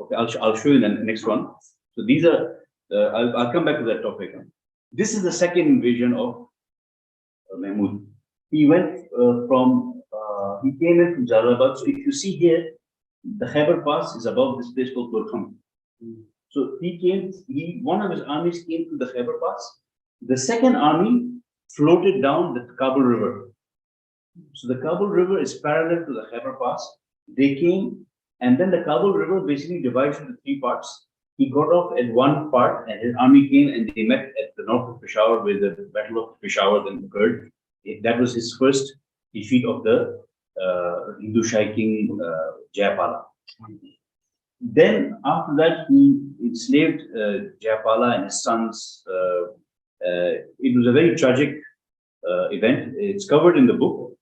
okay, I'll show you the next one. So these are, I'll come back to that topic. This is the second invasion of Mahmud. He went he came in from Jalabad. So if you see here, the Khyber Pass is above this place called Turkham. So one of his armies came to the Khyber Pass. The second army floated down the Kabul River. So the Kabul River is parallel to the Khyber Pass. They came, and then the Kabul River basically divides into three parts. He got off at one part, and his army came, and they met at the north of Peshawar, where the Battle of Peshawar then occurred. That was his first defeat of the Hindu Shah king Jayapala. Then after that, he enslaved Jayapala and his sons. It was a very tragic event. It's covered in the book.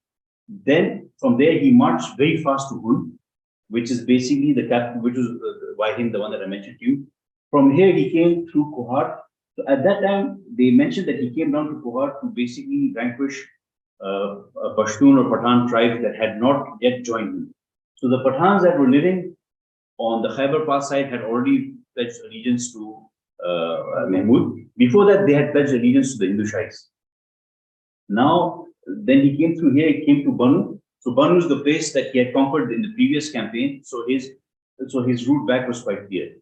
Then from there, he marched very fast to Hund, which is basically the capital, which was Waihin, the one that I mentioned to you. From here, he came through Kohat. So at that time, they mentioned that he came down to Kohat to basically vanquish a Pashtun or Pathan tribe that had not yet joined him. So the Pathans that were living on the Khyber Pass side had already pledged allegiance to Mahmud. Before that, they had pledged allegiance to the Hindu Shahis. Now, then he came through here, he came to Banu. So Banu is the place that he had conquered in the previous campaign. So his route back was quite clear.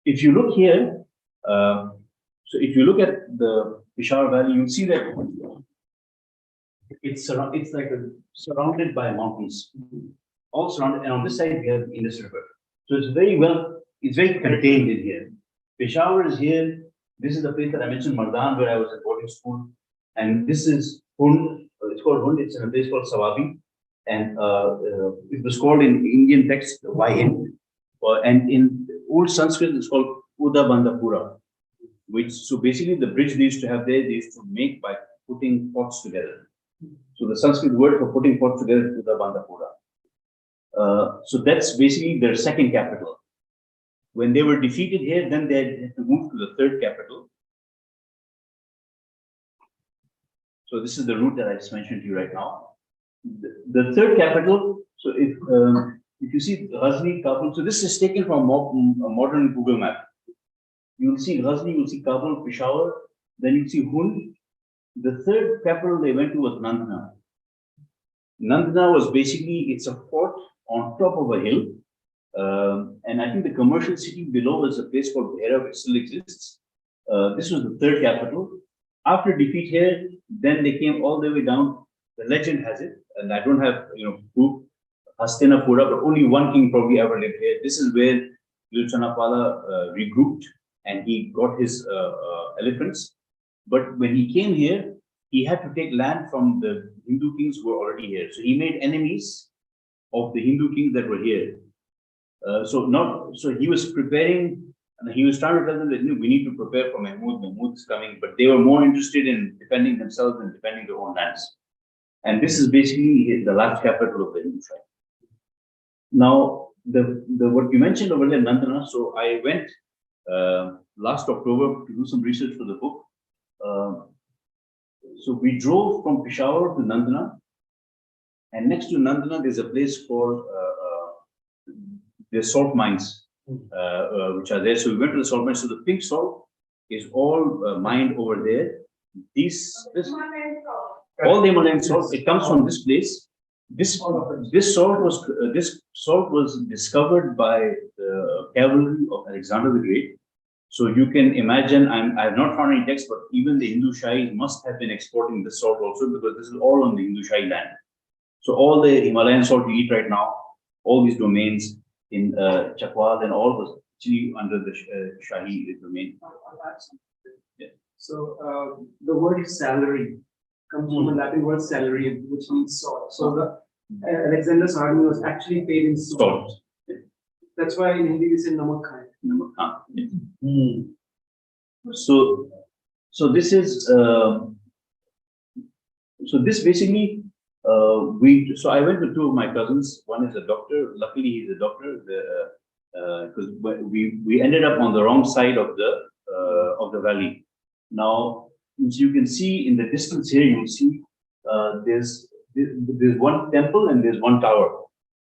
If you look here, so if you look at the Peshawar Valley, you'll see that it's surrounded by mountains, all surrounded, and on this side we have the Indus River. So it's very contained in here. Peshawar is here. This is the place that I mentioned, Mardan, where I was at boarding school, and this is Hund. It's called Hund. It's in a place called Sawabi, and it was called in Indian text Waihin, and in old Sanskrit it's called Udabandapura, so basically the bridge they used to have there, they used to make by putting pots together. So the Sanskrit word for putting pots together is Udabandapura. So that's basically their second capital. When they were defeated here, then they had to move to the third capital. So this is the route that I just mentioned to you right now. The third capital, so if you see Ghazni, Kabul, so this is taken from a modern Google map. You will see Ghazni, you will see Kabul, Peshawar, then you see Hund. The third capital they went to was Nandna. Nandna was basically, it's a fort on top of a hill. And I think the commercial city below is a place called Bhera, which still exists. This was the third capital. After defeat here, then they came all the way down. The legend has it, and I don't have proof, Hastinapura, but only one king probably ever lived here. This is where Chanapala regrouped and he got his elephants. But when he came here, he had to take land from the Hindu kings who were already here. So he made enemies of the Hindu kings that were here. So he was preparing, and he was trying to tell them that we need to prepare for Mahmud. Mahmud is coming, but they were more interested in defending themselves and defending their own lands. And this is basically the last capital of the Hindu tribe. Now, what you mentioned over there, Nandana. So I went last October to do some research for the book. So we drove from Peshawar to Nandana, and next to Nandana, there's a place called there's salt mines, which are there. So we went to the salt mines. So the pink salt is all mined over there. All the Himalayan salt, it comes from this place. This salt was discovered by the cavalry of Alexander the Great. So you can imagine, I have not found any text, but even the Hindu Shahis must have been exporting this salt also, because this is all on the Hindu Shahi land. So all the Himalayan salt we eat right now, all these domains in Chakwal and all was actually under the Shahi domain. Yeah. So the word salary comes from a Latin word salary, which means salt. So the Alexander's army was actually paid in salt. That's why in Hindi we say namak khaye. So this is so this basically so I went to two of my cousins. One is a doctor. Luckily, he's a doctor. Because we ended up on the wrong side of the valley. Now, as you can see in the distance here, you see there's one temple and there's one tower.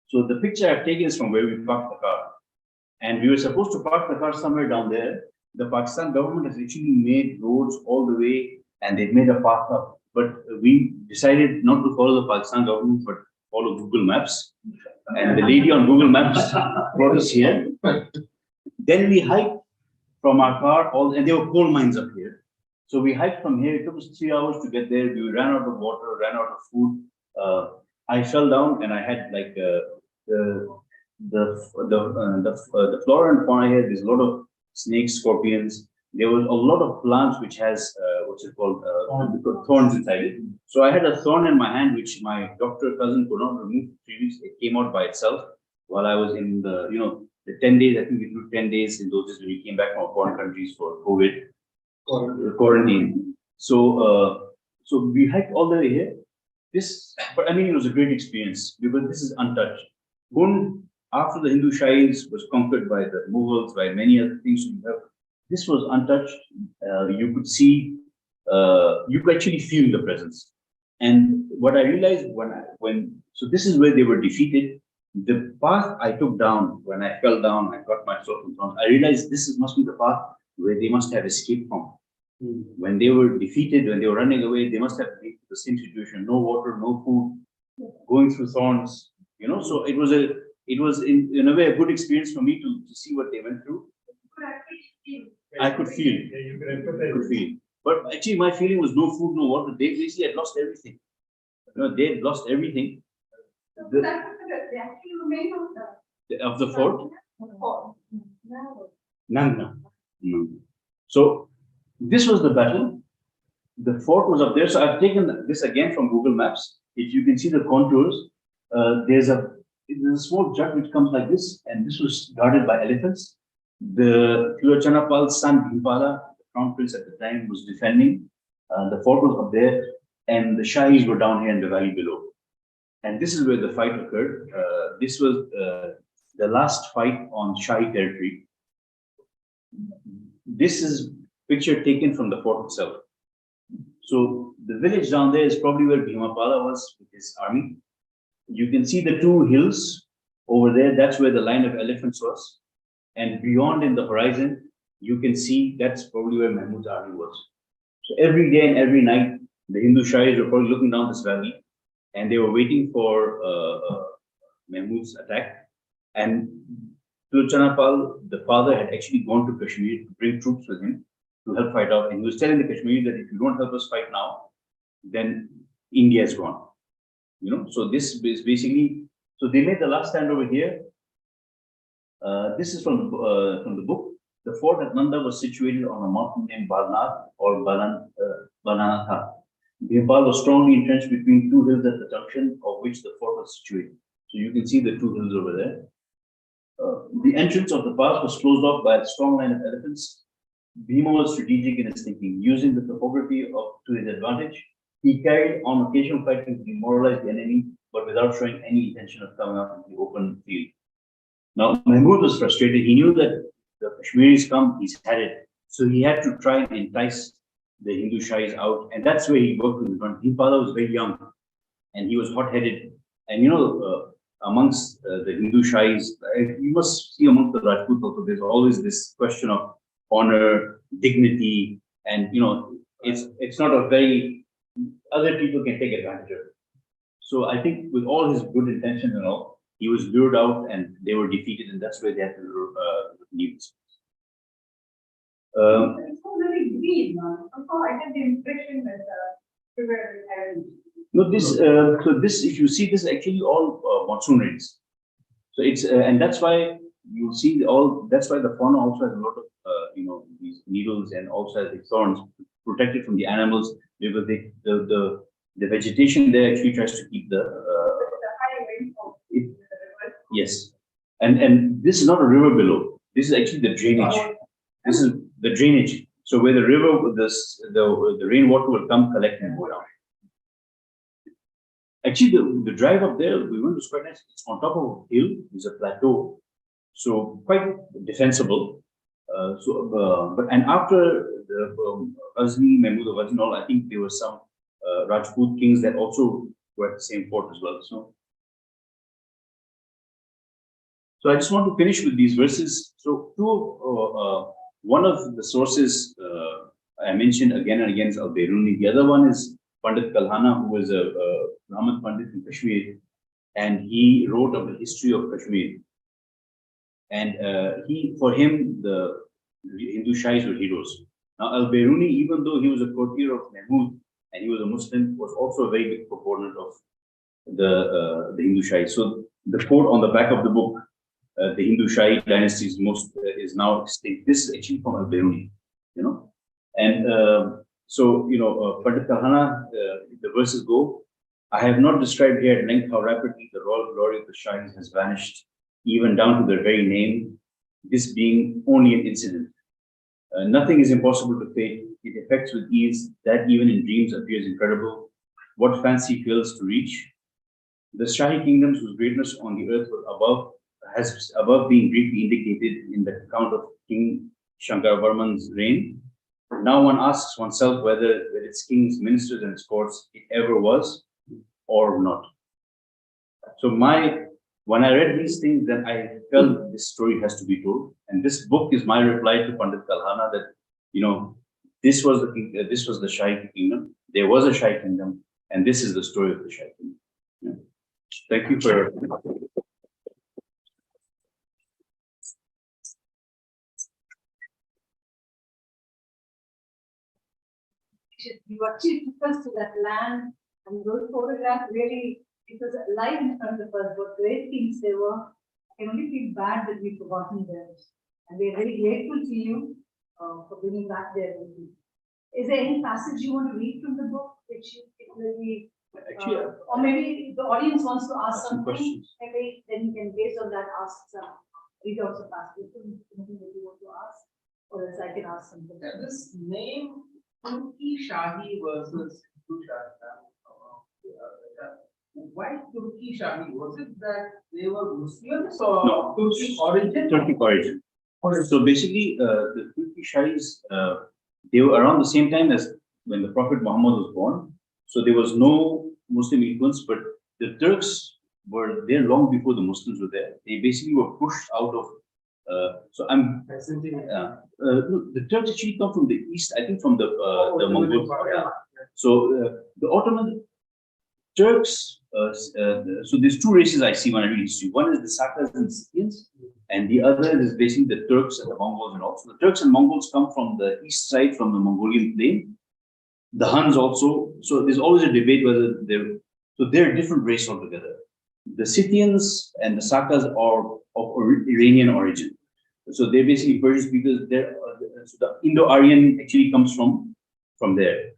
So the picture I've taken is from where we parked the car. And we were supposed to park the car somewhere down there. The Pakistan government has actually made roads all the way, and they've made a path up. But we decided not to follow the Pakistan government, but follow Google Maps. And the lady on Google Maps brought us here. Then we hiked from our car, and there were coal mines up here. So we hiked from here. It took us 3 hours to get there. We ran out of water, ran out of food. I fell down, and I had like the flora and fauna here. There's a lot of snakes, scorpions. There was a lot of plants which has what's it called thorns inside it. So I had a thorn in my hand, which my doctor cousin could not remove. 3 weeks, it came out by itself while I was in the the 10 days. I think we do 10 days in those days when we came back from foreign countries for COVID quarantine. So we hiked all the way here. But I mean, it was a great experience because this is untouched. Gund, after the Hindu Shahis was conquered by the Mughals, by many other things, this was untouched. You could see, you could actually feel the presence. And what I realized so this is where they were defeated. The path I took down, when I fell down, I got myself in front, I realized must be the path where they must have escaped from. When they were defeated, when they were running away, they must have been the same situation: no water, no food, going through thorns. So it was in a way a good experience for me to see what they went through. I could feel. But actually, my feeling was no food, no water. They basically had lost everything. They had lost everything. Of the fort? Nanda. So this was the battle. The fort was up there. So I've taken this again from Google Maps. If you can see the contours, there's a small jut which comes like this, and this was guarded by elephants. The Chanapal's son, Bhimpala, the crown prince at the time, was defending. The fort was up there, and the Shahis were down here in the valley below. And this is where the fight occurred. This was the last fight on Shahi territory. This is picture taken from the fort itself. So the village down there is probably where Bhimapala was with his army. You can see the two hills over there. That's where the line of elephants was. And beyond in the horizon, you can see that's probably where Mahmud's army was. So every day and every night, the Hindu Shahis were probably looking down this valley, and they were waiting for Mahmud's attack. And Chanapal, the father, had actually gone to Kashmir to bring troops with him to help fight out. And he was telling the Kashmiris that if you don't help us fight now, then India is gone. You know, so this is basically, so they made the last stand over here. This is from the book. The fort at Nanda was situated on a mountain named Balnath or Bananatha. Bhopal was strongly entrenched between two hills at the junction of which the fort was situated. So you can see the two hills over there. The entrance of the pass was closed off by a strong line of elephants. Bhima was strategic in his thinking, using the topography to his advantage. He carried on occasional fighting to demoralize the enemy, but without showing any intention of coming out into the open field. Now, Mahmud was frustrated. He knew that the Kashmiris come, he's had it. So he had to try and entice the Hindu Shahis out. And that's where he worked with him. His father was very young and he was hot-headed. And, you know, amongst the Hindu Shahis, you must see amongst the Rajput also, there's always this question of honor, dignity, and, you know, it's not a very, other people can take advantage of it. So I think with all his good intentions and all, he was lured out and they were defeated, and that's where they had to leave. It's not really green, somehow I get the impression that we were no, this so this, if you see, this is actually all monsoon rains. So it's and that's why you see all. That's why the fauna also has a lot of you know, these needles and also has the thorns protected from the animals, because the vegetation there actually tries to keep the high rainfall. yes, and this is not a river below. This is actually the drainage. This is the drainage. So where the river, the rainwater will come, collect and go down. Actually, the drive up there, we went to quite nice. It's on top of a hill. It's a plateau, so quite defensible. But and after the Ghazni, Mahmud of Ghazni, all, I think there were some Rajput kings that also were at the same fort as well. So I just want to finish with these verses. So one of the sources I mentioned again and again is Al-Biruni. The other one is Pandit Kalhana, who was a Brahmin Pandit in Kashmir, and he wrote of the history of Kashmir. And for him, the Hindu Shahis were heroes. Now, Al-Biruni, even though he was a courtier of Mahmud and he was a Muslim, was also a very big proponent of the Hindu Shahis. So the quote on the back of the book, the Hindu Shahi dynasty is now extinct. This is actually from Al-Biruni, you know. And so, you know, Pandit Kalhana, the verses go, I have not described here at length how rapidly the royal glory of the Shahis has vanished, even down to their very name, this being only an incident. Nothing is impossible to fate. It affects with ease that even in dreams appears incredible. What fancy fails to reach? The Shahi kingdoms whose greatness on the earth was above being briefly indicated in the account of King Shankarvarman's reign. Now one asks oneself whether with its kings, ministers, and its courts it ever was or not. So when I read these things, then I felt this story has to be told, and this book is my reply to Pandit Kalhana that, you know, this was the Shahi kingdom. There was a Shahi kingdom, and this is the story of the Shahi kingdom. Yeah. Thank you for. You actually took us to that land, and those photographs really, it was alive in front of us. What great things they were. I can only feel bad that we've forgotten them. And we're very grateful to you for bringing back their movie. Is there any passage you want to read from the book which you particularly, Actually, or maybe the audience wants to ask some something, questions. maybe then you can based on that ask some, read out some passage, something that you want to ask, or else I can ask something. This name, Turki Shahi versus Hindu Shahi. Why Turki Shahi? Was it that they were Muslims or No. Turkish origin? Turkic origin. So basically, the Turkish Shahis, they were around the same time as when the Prophet Muhammad was born. So there was no Muslim influence, but the Turks were there long before the Muslims were there. They basically were pushed out of. The Turks actually come from the east, I think from the Mongols. So the Ottoman Turks. So there's two races I see when I read history. One is the Sakas and Scythians, and the other is basically the Turks and the Mongols and all. So the Turks and Mongols come from the east side, from the Mongolian plain. The Huns also. So there's always a debate whether So they're a different race altogether. The Scythians and the Sakas are of Iranian origin. So they're basically Persian speakers. So the Indo-Aryan actually comes from there.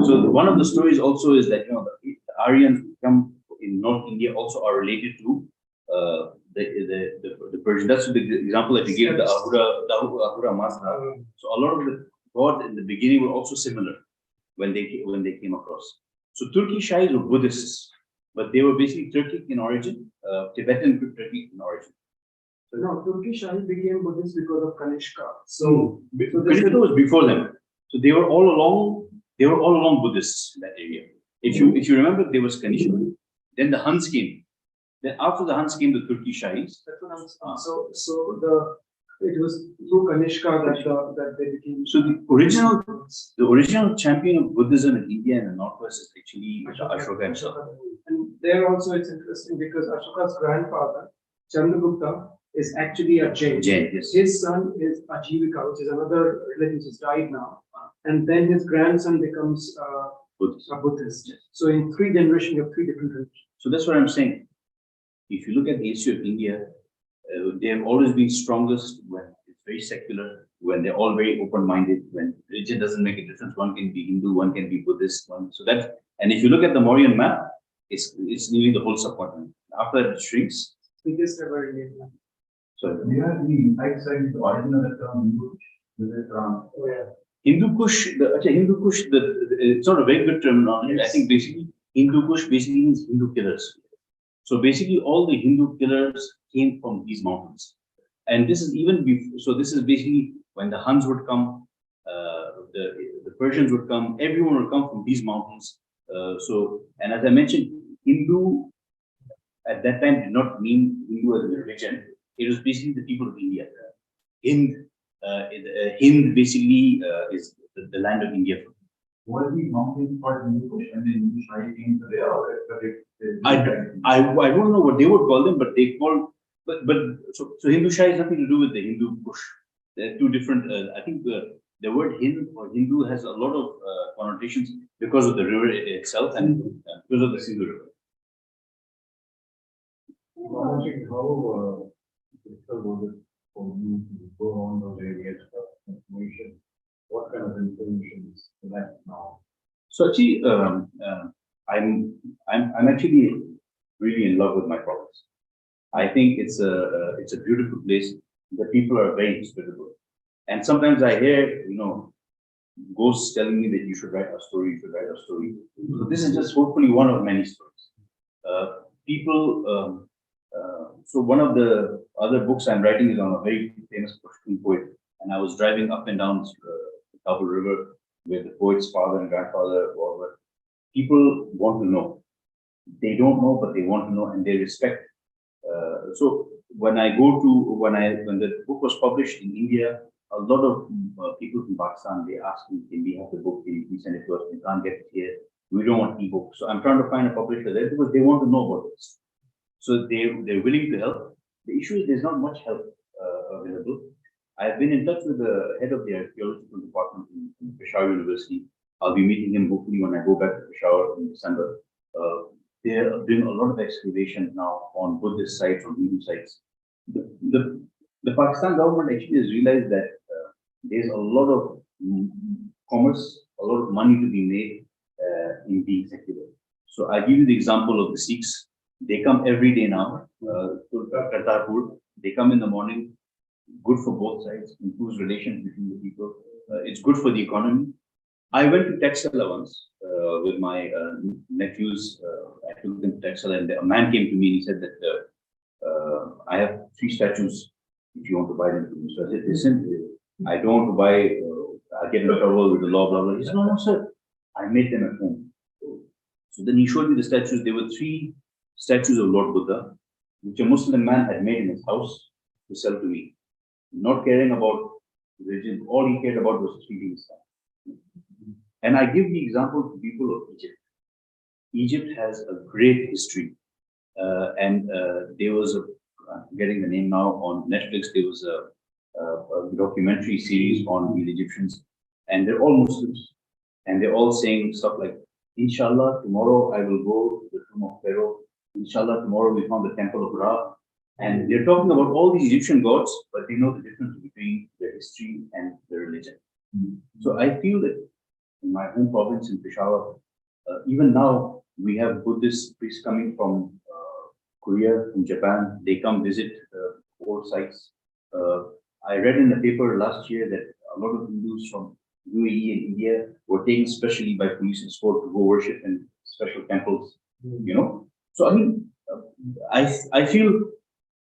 So one of the stories also is that the Aryans who come in North India also are related to the Persian. That's the example that you gave, the Ahura Mazda. So a lot of the gods in the beginning were also similar when they came across. So Turkish Shahis were Buddhists, but they were basically Turkic in origin, Tibetan Turkic in origin. So no, Turkish Shahi became Buddhist because of Kanishka. So Kanishka was before them. So they were all along Buddhists in that area. If you remember, there was Kanishka. Then the Huns came. Then after the Huns came the Turkish Shahis. That's what I'm saying. So it was through Kanishka that they became. So the original champion of Buddhism in India and the Northwest is actually Ashoka himself. And there also it's interesting because Ashoka's grandfather, Chandragupta, is actually a Jain. Yes. His son is Ajivika, which is another religion which has died now. And then his grandson becomes a Buddhist. So in 3 generations, you have 3 different religions. So that's what I'm saying. If you look at the history of India, they have always been strongest when it's very secular, when they're all very open-minded, when religion doesn't make a difference. One can be Hindu, one can be Buddhist. And if you look at the Mauryan map, it's nearly the whole subcontinent. After that, it shrinks. Biggest ever Indian land. So Do you have the insight side, the origin of the term Hindu Kush, Hindu Kush, it's not a very good terminology. Yes. I think basically Hindu Kush basically means Hindu killers. So basically all the Hindu killers came from these mountains. And this is even before, so this is basically when the Huns would come, the Persians would come, everyone would come from these mountains. And as I mentioned, Hindu at that time did not mean Hindu as a religion. It was basically the people of India. Hind basically is the land of India. Was the mountain part Hindu Kush and then Hindu Shahi came to there, or I don't know what they would call them, but they call so Hindu Shahi has nothing to do with the Hindu Kush. They're 2 different. I think the word Hind or Hindu has a lot of connotations because of the river itself and because of the Sindhu River. How difficult was it for you to go on those areas for information? What kind of information is left now? So actually, I'm actually really in love with my province. I think it's a beautiful place. The people are very hospitable, and sometimes I hear ghosts telling me that you should write a story. You should write a story. So this is just hopefully one of many stories. So one of the other books I'm writing is on a very famous Pashtun poet, and I was driving up and down the Kabul River where the poet's father and grandfather were. People want to know. They don't know, but they want to know, and they respect. So when the book was published in India, a lot of people from Pakistan, they asked me, can we have the book? Can you send it to us? We can't get it here. We don't want ebook. So I'm trying to find a publisher there because they want to know about this. So they're willing to help. The issue is there's not much help available. I've been in touch with the head of the archaeological department in Peshawar University. I'll be meeting him hopefully when I go back to Peshawar in December. They're doing a lot of excavation now on Buddhist sites, on Hindu sites. The Pakistan government actually has realized that there's a lot of commerce, a lot of money to be made in being secular. So I give you the example of the Sikhs. They come every day now to Kartarpur. They come in the morning. Good for both sides, improves relations between the people. It's good for the economy. I went to Texala once with my nephews. I took them to Texala, and a man came to me and he said that I have 3 statues. If you want to buy them to me, so I said, listen, I don't want to buy. I'll get in trouble with the law. Blah blah. He said, no, sir. I made them at home. So then he showed me the statues. There were 3 statues of Lord Buddha, which a Muslim man had made in his house to sell to me. Not caring about religion, all he cared about was treating Islam. And I give the example to people of Egypt. Egypt has a great history. And there was I'm getting the name now, on Netflix, there was a documentary series on the Egyptians, and they're all Muslims. And they're all saying stuff like, Inshallah, tomorrow I will go to the tomb of Pharaoh. Inshallah, tomorrow we found the temple of Ra. And they're talking about all these Egyptian gods, but they know the difference between their history and their religion. So I feel that in my home province in Peshawar, even now we have Buddhist priests coming from Korea, from Japan. They come visit old sites. I read in the paper last year that a lot of Hindus from UAE and India were taken specially by police and escort to go worship in special temples. You know, so I mean, I feel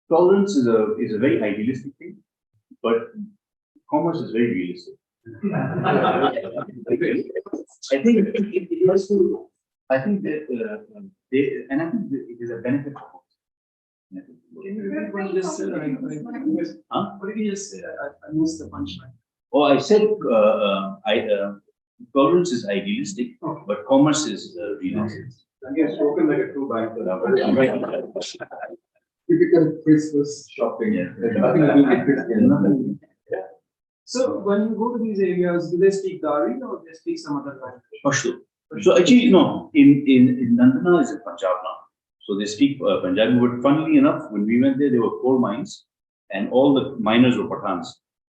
tolerance is a very idealistic thing, but commerce is very realistic. I think it has to. I think that and I think that it is a benefit for both. Huh? What did you just say? I missed the punchline. Oh, I said tolerance is idealistic, but commerce is realistic. You have spoken like a true banker. Typical Christmas shopping. Yeah. There's nothing to do with Christian. So when you go to these areas, do they speak Dari or they speak some other language? Pashto. So actually, no, in Nandana is in Punjab now. So they speak Punjabi, but funnily enough, when we went there were coal mines and all the miners were Pathans.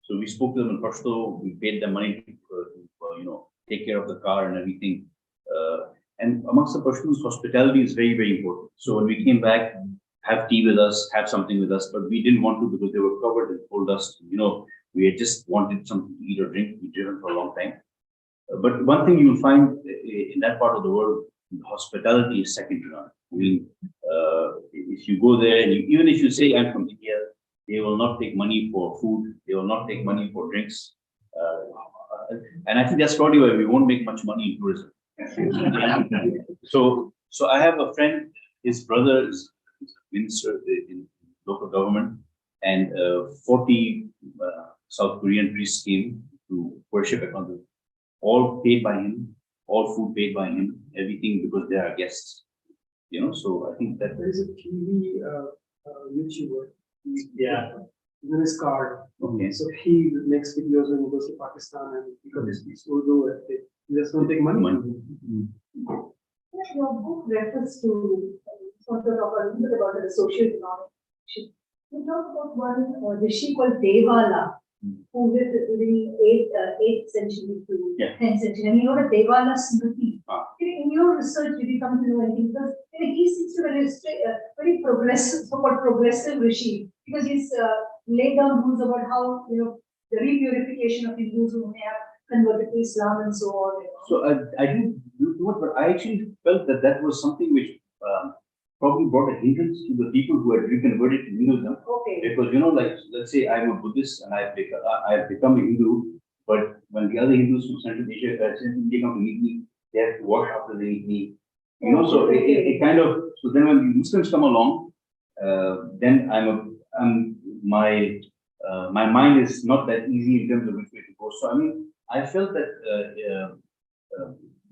So we spoke to them in Pashto, we paid them money to take care of the car and everything. And amongst the Pashtuns, hospitality is very, very important. So when we came back, have tea with us, have something with us, but we didn't want to because they were covered in coal dust. We had just wanted something to eat or drink. We'd driven for a long time. But one thing you'll find in that part of the world, hospitality is second to none. I mean, if you go there, and even if you say I'm from India, they will not take money for food. They will not take money for drinks. And I think that's probably why we won't make much money in tourism. So I have a friend, his brother is a minister in local government, and 40 South Korean priests came to worship at Mandir. All paid by him, all food paid by him, everything because they are guests. So I think that There is a TV YouTuber. Yeah. In his card. Okay. So he makes videos when he goes to Pakistan and because he speaks Urdu, he just don't take money. Your book refers to, sort of talk a little bit about the social economic issue. You talk about one rishi called Devala, who lived in the 8th century to 10th century. And the Devala Smriti. In your research, did you come to know anything? Because he seems to be a very progressive, so-called progressive rishi, because he's laid down rules about how, the repurification of Hindus who may have converted to Islam and so on. So I didn't do too much, but I actually felt that was something which probably brought a hindrance to the people who had reconverted to Hinduism. Okay. Because, like, let's say I'm a Buddhist and I've become a Hindu, but when the other Hindus from Central Asia, Central India come to meet me, they have to wash after they meet me. So it kind of, so then when the Muslims come along, then my mind is not that easy in terms of which way to go. So I mean, I felt that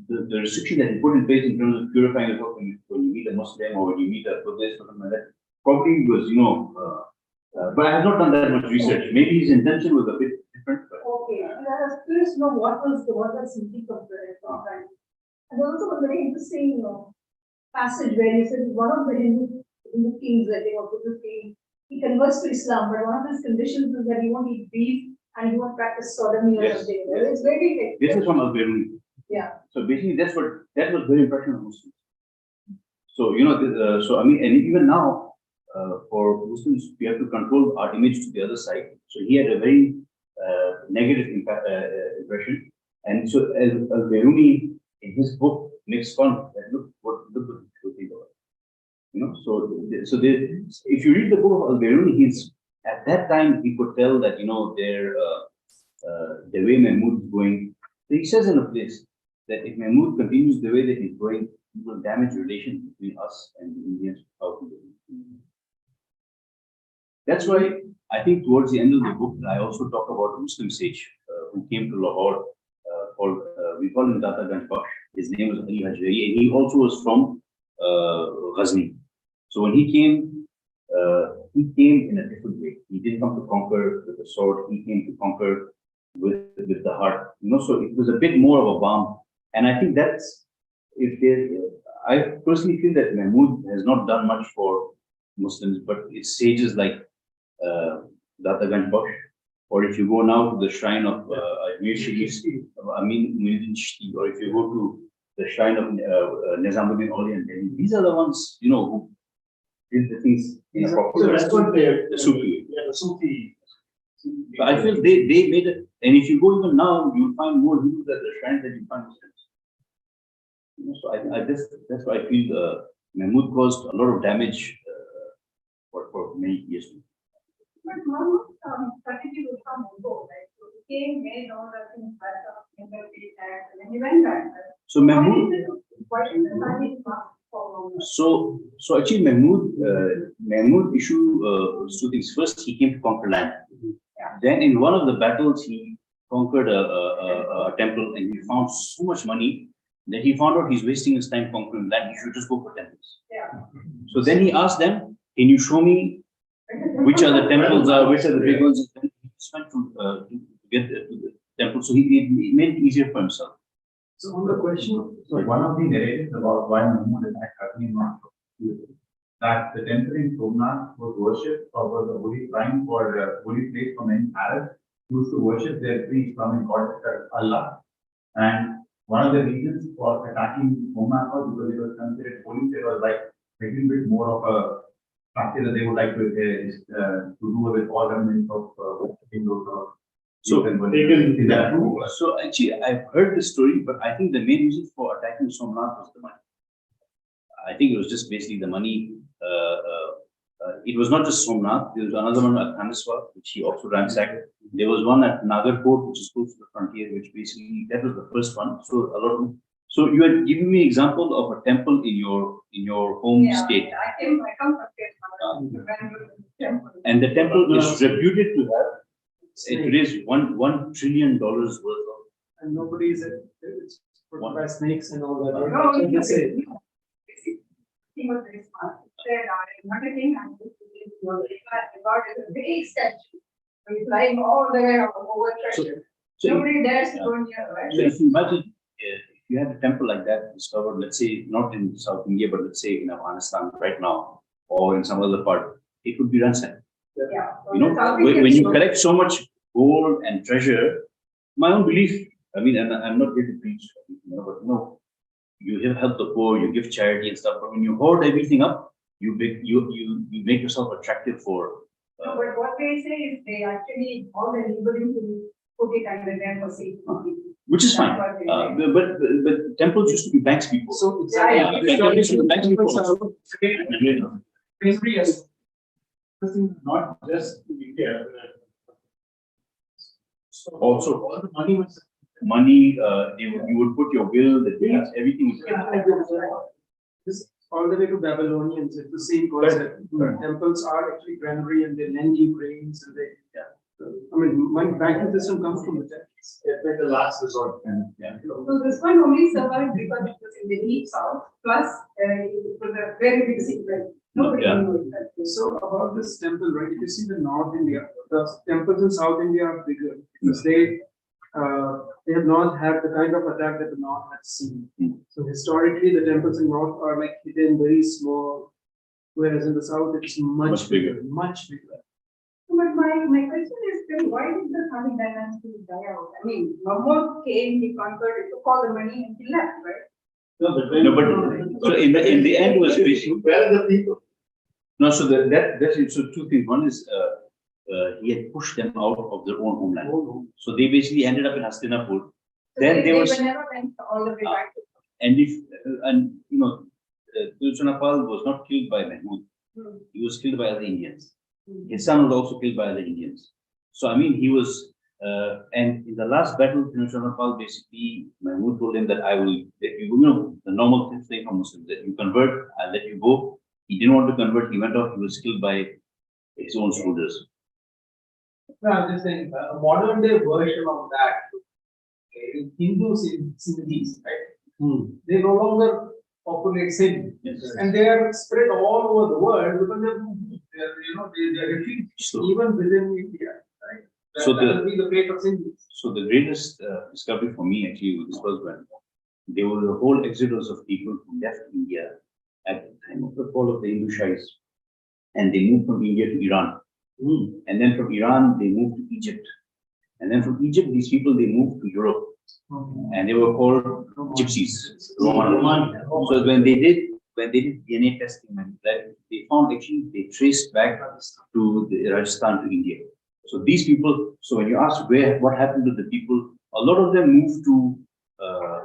the restriction that he put in place in terms of purifying yourself when you meet a Muslim or when you meet a Buddhist or something like that, probably was, but I have not done that much research. Maybe his intention was a bit different. But, okay. I was curious to know what was Smriti compared. And there was also a very interesting passage where he said one of the Hindu kings, I think, or Buddhist king, he converts to Islam, but one of his conditions is that he won't eat beef and he won't practice sodomy or something. It's very this is from Al-Biruni. Yeah. So basically, that was very impressionable Muslims. So so I mean, and even now, for Muslims, we have to control our image to the other side. So he had a very negative impression, and so Al-Biruni in his book makes fun that look what people think about it. So if you read the book of Al-Biruni, he's at that time he could tell that the way Mahmud is going. So he says in a place that if Mahmud continues the way that he's going, he will damage relations between us and the Indians. That's why I think towards the end of the book, I also talk about a Muslim sage who came to Lahore, called we call him Data Ganj Baksh. His name was Ali Hajwari, and he also was from Ghazni. So when he came in a different way. He didn't come to conquer with the sword. He came to conquer with the heart. So it was a bit more of a balm. And I think that's if there, I personally feel that Mahmud has not done much for Muslims, but it's sages like Dataganj Baksh, or if you go now to the shrine of Ajmer Sharif, Amin Muhyiddin Chishti, or if you go to the shrine of Nizamuddin Auli and Delhi, these are the ones, you know, who did the things in a proper So way. that's what they, The Sufi. yeah, the Sufi. So I feel they made it, and if you go even now, you'll find more Hindus at the shrines than you find Muslims. You know, so that's why I feel Mahmud caused a lot of damage for many years. But Mahmoud strategy was from Mongo, right? So he came, made all the things better, and then he tax, and then he went back. Right? So Mahmud, Why is the money not for Mahmoud? so actually Mahmud issued two things. First, he came to conquer land. Yeah. Then in one of the battles, he conquered a temple, and he found so much money that he found out he's wasting his time conquering land. He should just go for temples. Yeah. So then he asked them, "Can you show me which are the temples are, which are the big ones?" And he just went to get to the temple. So he made it easier for himself. So on the question, So one of the narratives about why Mahmud attacked Kashmir not that the temple in Somnath was worshipped or was a holy shrine for holy place for many Arabs used to worship their priests from in God Allah. And one of the reasons for attacking Somnath was because it was considered holy. There was like a little bit more of a practice that they would like to do with all elements of worshipping those. So Is that true? So actually, I've heard this story, but I think the main reason for attacking Somnath was the money. I think it was just basically the money. It was not just Somnath. There was another one at Haniswar, which he also ransacked. There was one at Nagarkot, which is close to the frontier, which basically that was the first one. So a lot of. So you are giving me an example of a temple in your home Yeah, state, I come from Kerala. and the temple is reputed to have. It is $1 trillion worth of. and nobody is, it's put by snakes and all that. No, right? So they say, he was very smart. He said, I'm not a king, I'm just a king. God is a big statue. He's lying all the way over treasure. So Nobody dares to go near, right? So if you imagine, if you had a temple like that discovered, let's say, not in South India, but let's say in Afghanistan right now, or in some other part, it would be ransacked. Yeah. You know, when you collect so much gold and treasure, my own belief, I mean, and I'm not here to preach, you know, but no, you help the poor, you give charity and stuff, but when you hoard everything up, you make yourself attractive for. But what they say is they actually, all the labeling to put it under them for safety. Which is fine, That's what they say. but temples used to be banks people. so Yeah, temples used to be banks people. Basically, yes. This is not just in India. So Also, all the money was. money, you would put your will, the dates, everything. is this all the way to Babylonians, it's the same concept. Temples are actually granary and they lend you grains and they, I mean, my banking system comes from the temples. It's like the last resort. Yeah. So this one only survived because it was in the deep south, plus it was a very big secret. Nobody Yeah. knew it. So about this temple, right, if you see the North India, the temples in South India are bigger because they have not had the kind of attack that the North has seen. So historically, the temples in North are like hidden, very small, whereas in the South, it's much bigger, much bigger. But my question is still, why did the Sani dynasty die out? I mean, Mahmud came, he conquered, he took all the money and he left, right? No, but so in the end was basically. Where are the people? No, so that's it. So two things. One is he had pushed them out of their own homeland. So they basically ended up in Hastinapur. So Then they they were, never went all the way back to. and if and you know, Pustaka was not killed by Mahmud. He was killed by other Indians. His son was also killed by other Indians. So I mean, he was. And in the last battle, Pal basically Mahmud told him that I will let you, you know, the normal thing from Muslims that you convert, I'll let you go. He didn't want to convert. He went off. He was killed by his own soldiers. No, I'm just saying, a modern day version of that, okay, Hindus in Sindhis, right? They no longer populate Sindh. Yes. And they are spread all over the world because they're refugees, So- even within India, right? So That will be the fate of Sindhis. So the greatest discovery for me actually this was when there was a whole exodus of people who left India at the time of the fall of the Hindu Shahis. And they moved from India to Iran. And then from Iran, they moved to Egypt. And then from Egypt, these people, they moved to Europe. And they were called gypsies. Roman. So when they did DNA testing, and that they found actually they traced back to the Rajasthan to India. So these people, so when you ask what happened to the people, a lot of them moved to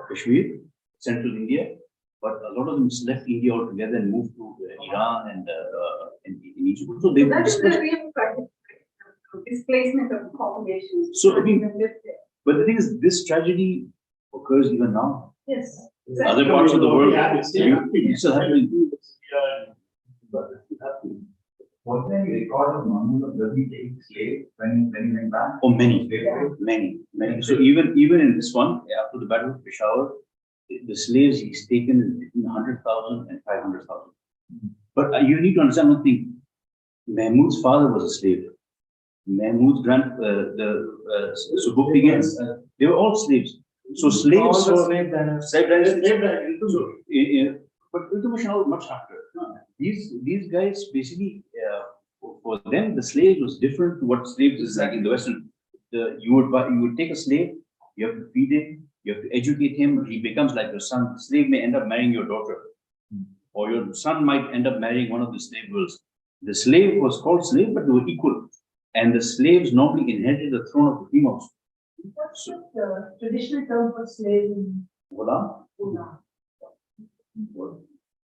Kashmir, central India, but a lot of them just left India altogether and moved to Iran and in Egypt. So they That is the dispersed. real displacement of populations. So, I mean, but the thing is, this tragedy occurs even now. Yes. Other parts of the world, it's still happening. Was there any record of Mahmud of Ghazni taking slaves when he went back? Oh, many. So even in this one, after the Battle of Peshawar, the slaves he's taken is between 100,000 and 500,000. But you need to understand one thing. Mahmud's father was a slave. Mahmud's Subuktigans, they were all slaves. So slaves All the were slave diners. slave diners. So, but Iltutmish was much after. These guys basically, for them, the slaves was different to what slaves is like in the Western. You would take a slave, you have to feed him, you have to educate him, he becomes like your son. The slave may end up marrying your daughter, or your son might end up marrying one of the slave girls. The slave was called slave, but they were equal. And the slaves normally inherited the throne of the females. What's the traditional term for slave in Ghulam? Pune?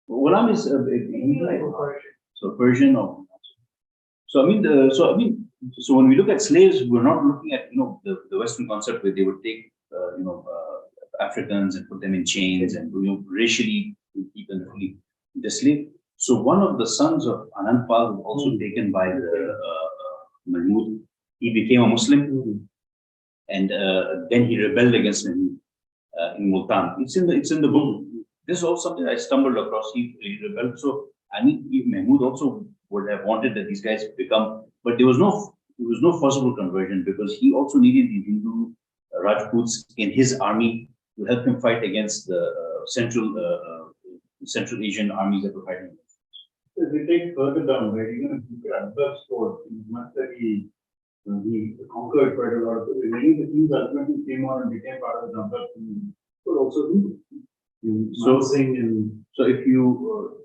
Ghulam is so Persian or so so when we look at slaves, we're not looking at the Western concept where they would take Africans and put them in chains and racially keep them free. The slave. So one of the sons of Anandpal was also taken by the Mahmud. He became a Muslim, and then he rebelled against Mahmud in Multan. It's in the book. This is also something I stumbled across. He rebelled. So Mahmud also would have wanted that these guys become, but there was no forcible conversion because he also needed the Hindu Rajputs in his army to help him fight against the Central Asian armies that were fighting. If we take further down, right, even if you look at Akbar's court, much that he conquered quite a lot of it. Many of the kings ultimately came on and became part of the Akbar could also do. So if you,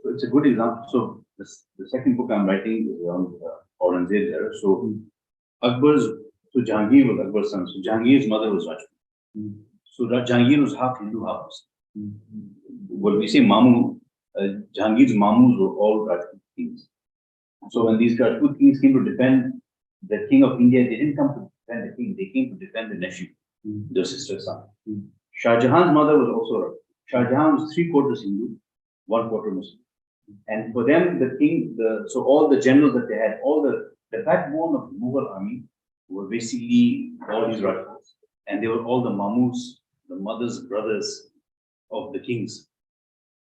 it's a good example. So the second book I'm writing is around Aurangzeb's era. So Jahangir was Akbar's son. So Jahangir's mother was Rajput. So Jahangir was half Hindu, half Muslim. When we say Mamu, Jahangir's Mamus were all Rajput kings. So when these Rajput kings came to defend the king of India, they didn't come to defend the king, they came to defend the nephew, the sister's son. Shah Jahan's mother was also Rajput. Shah Jahan was 3/4 Hindu, 1/4 Muslim. And for them, the king, so all the generals that they had, all the backbone of the Mughal army were basically all these Rajputs. And they were all the Mamus, the mothers, brothers of the kings.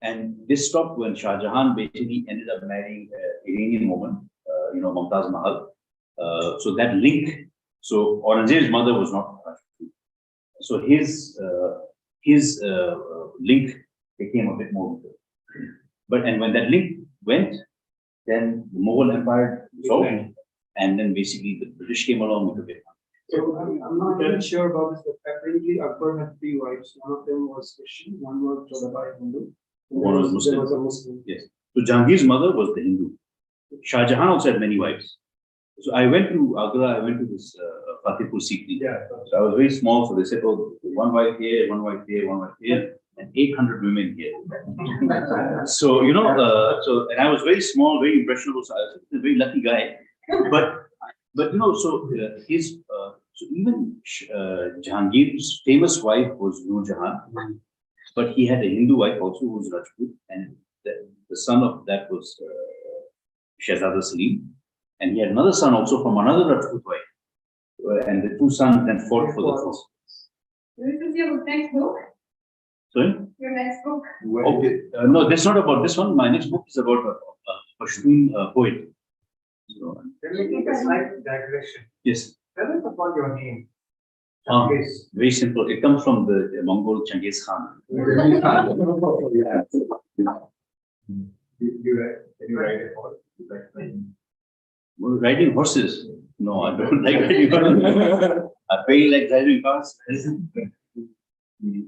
And this stopped when Shah Jahan basically ended up marrying an Iranian woman, Mumtaz Mahal. So that link, so Aurangzeb's mother was not Rajput. So his link became a bit more. And when that link went, then the Mughal Empire dissolved, and then basically the British came along with it. So I'm not really sure about this, but apparently Akbar had 3 wives. One of them was Christian, one was Jodhabai Hindu, and One was Muslim. there was a Muslim. Yes. So Jahangir's mother was the Hindu. Shah Jahan also had many wives. So I went to Agra, I went to this Fatehpur Sikri. Yeah. So I was very small, so they said, oh, one wife here, one wife here, one wife here, and 800 women here. So, and I was very small, very impressionable, so I was a very lucky guy. But so even Jahangir's famous wife was Noor Jahan, but he had a Hindu wife also who was Rajput, and the son of that was Shahzada Salim. And he had another son also from another Rajput wife. And the 2 sons then fought for the throne. This is your next book? Sorry? Your next book? Okay. No, that's not about this one. My next book is about a Pashtun poet. So, Can we take a slight digression? yes. Tell us about your name. Changez. Very simple. It comes from the Mongol Changez Khan. Can you write it all? Riding horses? No, I don't like riding horses. I very like driving cars.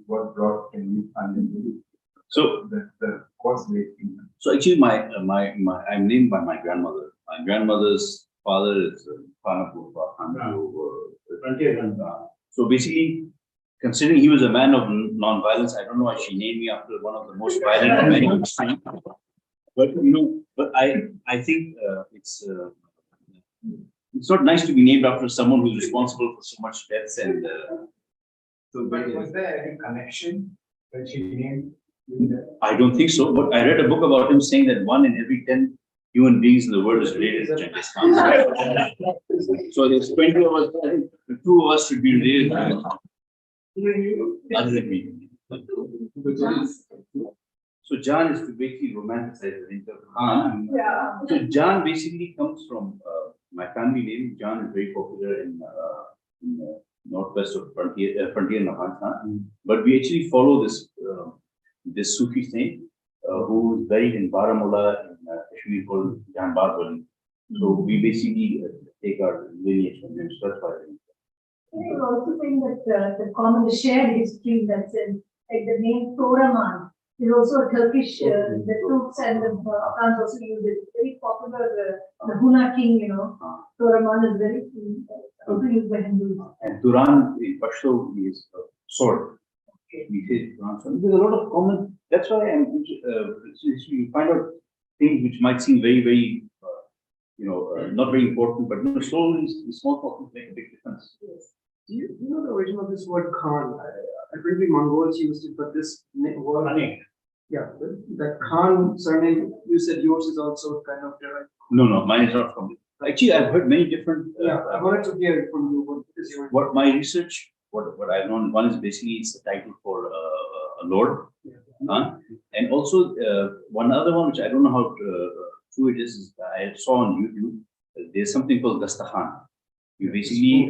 What brought Chinese family to you? So, The course based. so actually, I'm named by my grandmother. My grandmother's father is Khanapur. So basically, considering he was a man of non-violence, I don't know why she named me after one of the most violent men in history. But but I think it's not nice to be named after someone who's responsible for so much deaths and. But was there any connection when she named you that? I don't think so, but I read a book about him saying that 1 in every 10 human beings in the world is related to Changez Khan. So there's 20 of us, I think the 2 of us should be related to him, other than me. So Jan is to basically romanticize the name of Khan. Yeah. So Jan basically comes from my family name. Jan is very popular in northwest of frontier in Afghanistan. But we actually follow this Sufi saint who is buried in Baramulla in Kashmir called Jan Barbali. So we basically take our lineage from him. So that's why. I was also saying that the shared history that's in, like the name Toraman is also a Turkish, the Turks and the Afghans also use it. It's very popular, the Huna king, Toraman is very also used by Hindus. And Turan in Pashto is sword. We say Turan sword. There's a lot of common. That's why you find out things which might seem very, very, not very important, but slowly, small things make a big difference. Yes. Do you know the origin of this word Khan? Apparently Mongols used it, but this word. Yeah, but that Khan surname, you said yours is also kind of derived. No, mine is not from. Actually, I've heard many different. I wanted to hear it from you. What is your? What my research, what I've known, one is basically it's a title for a lord, and also one other one which I don't know how true it is I saw on YouTube. There's something called Dastakhan. You basically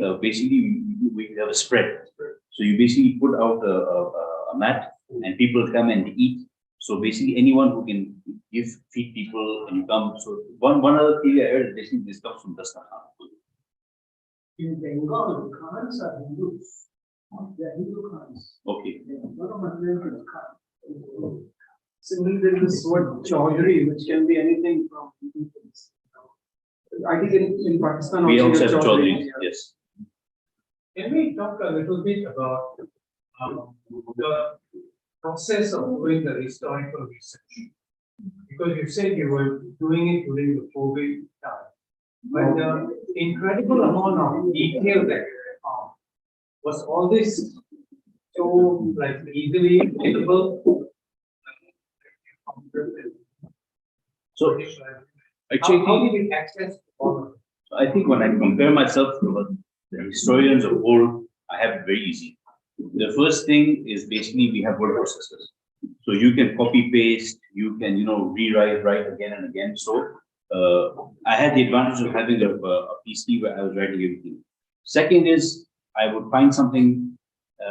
we have a spread. So you basically put out a mat and people come and eat. So basically anyone who can feed people and you come. So one other thing I heard basically this comes from Dastakhan. In Bengal, Khans are Hindus. They are Hindu Khans. Okay. They are not a Muslim Khan. Similarly, there is this word Chaudhary, which can be anything from. I think in Pakistan We also you have Chaudhary. Yes. Can we talk a little bit about the process of doing the historical research? Because you said you were doing it during the COVID time. But the incredible amount of detail that you found, was all this so easily available? So actually, how did you access all of it? I think when I compare myself to the historians of old, I have it very easy. The first thing is basically we have word processors. So you can copy paste, you can write again and again. So I had the advantage of having a PC where I was writing everything. Second is I would find something,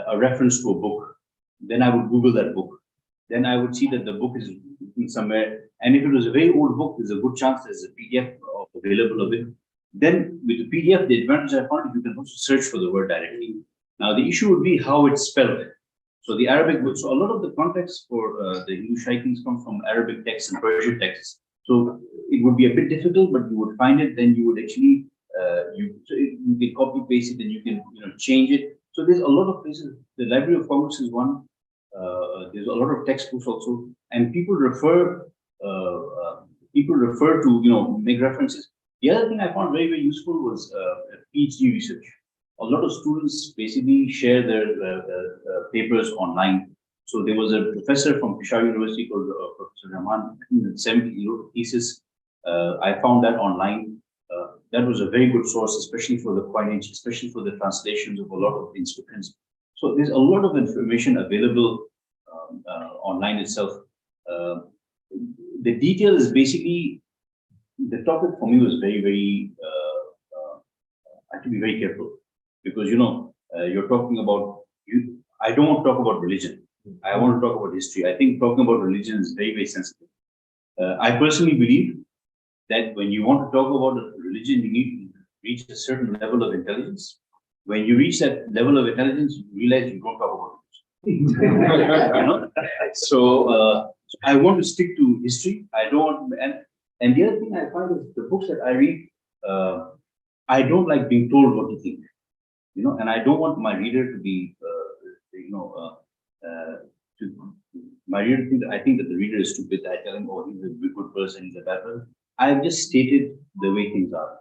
a reference to a book. Then I would Google that book. Then I would see that the book is in somewhere. And if it was a very old book, there's a good chance there's a PDF available of it. Then with the PDF, the advantage I found is you can also search for the word directly. Now the issue would be how it's spelled. So the Arabic book, so a lot of the context for the Hindu writings come from Arabic texts and Persian texts. So it would be a bit difficult, but you would find it. Then you would actually you can copy paste it, and you can change it. So there's a lot of places. The Library of Congress is one. There's a lot of textbooks also, and people refer to make references. The other thing I found very, very useful was PhD research. A lot of students basically share their papers online. So there was a professor from Peshawar University called Professor Rahman, in 70 he wrote a thesis. I found that online. That was a very good source, especially for the coinage, especially for the translations of a lot of inscriptions. So there's a lot of information available online itself. The detail is basically, the topic for me was very, very, I had to be very careful because, you're talking about, I don't want to talk about religion. I want to talk about history. I think talking about religion is very, very sensitive. I personally believe that when you want to talk about a religion, you need to reach a certain level of intelligence. When you reach that level of intelligence, you realize you don't talk about it. So I want to stick to history. I don't want, and the other thing I find is the books that I read, I don't like being told what to think, and I don't want my reader to be, my reader to think that I think that the reader is stupid. I tell him, oh, he's a good person, he's a bad person. I have just stated the way things are.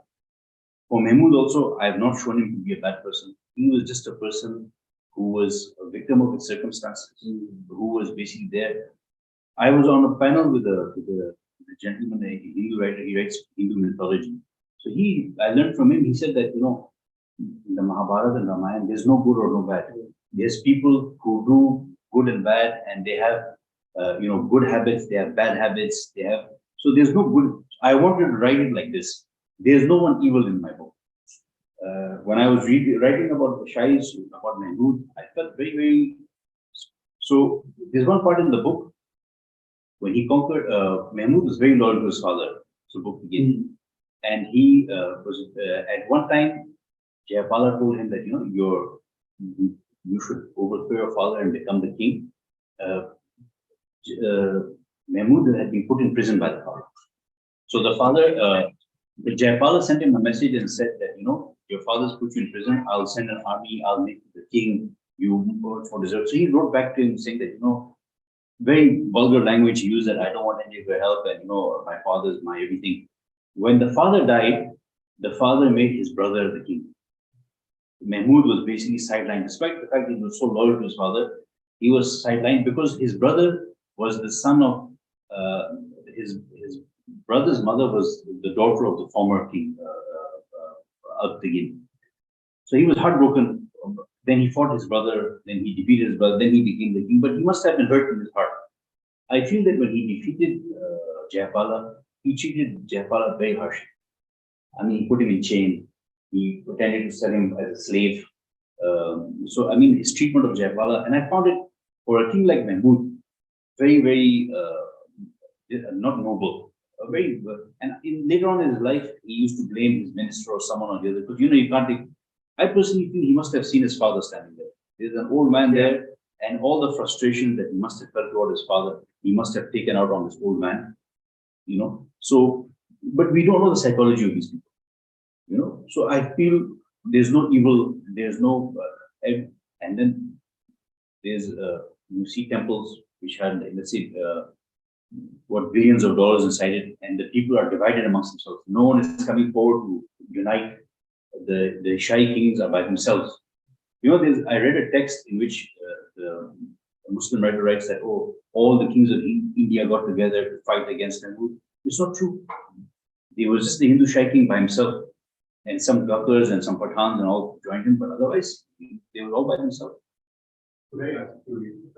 For Mahmood also, I have not shown him to be a bad person. He was just a person who was a victim of his circumstances, who was basically there. I was on a panel with a gentleman, a Hindu writer, he writes Hindu mythology. So I learned from him, he said that, in the Mahabharata and Ramayana, there's no good or no bad. There's people who do good and bad, and they have, good habits, they have bad habits, so there's no good. I wanted to write it like this. There's no one evil in my book. When I was writing about the Shais, about Mahmood, I felt very, very. So there's one part in the book when he conquered. Mahmood was very loyal to his father. So book begins, and he was at one time. Jayapala told him that you should overthrow your father and become the king. Mahmood had been put in prison by the father. So the father. Jayapala sent him a message and said that, your father's put you in prison, I'll send an army, I'll make you the king, you vote for deserve. So he wrote back to him saying that, very vulgar language he used, that I don't want any of your help, and my father's my everything. When the father died, the father made his brother the king. Mahmood was basically sidelined, despite the fact that he was so loyal to his father, he was sidelined because his brother was the son of his brother's mother was the daughter of the former king, Al-Tigin. So he was heartbroken. Then he fought his brother, then he defeated his brother, then he became the king, but he must have been hurt in his heart. I feel that when he defeated Jayapala, he treated Jayapala very harshly. I mean, he put him in chain. He pretended to sell him as a slave. His treatment of Jayapala, and I found it, for a king like Mahmood, very, very not noble. Later on in his life, he used to blame his minister or someone or the other, because you can't take. I personally feel he must have seen his father standing there. There's an old man there, and all the frustration that he must have felt toward his father, he must have taken out on this old man. So, but we don't know the psychology of these people. So I feel there's no evil, there's no, and then there's you see temples which had, let's say, billions of dollars inside it, and the people are divided amongst themselves. No one is coming forward to unite. The Shai kings are by themselves. I read a text in which the Muslim writer writes that, all the kings of India got together to fight against Mahmood. It's not true. There was just the Hindu Shai king by himself, and some Ghakkars and some Pathans and all joined him, but otherwise, they were all by themselves. Could I ask you,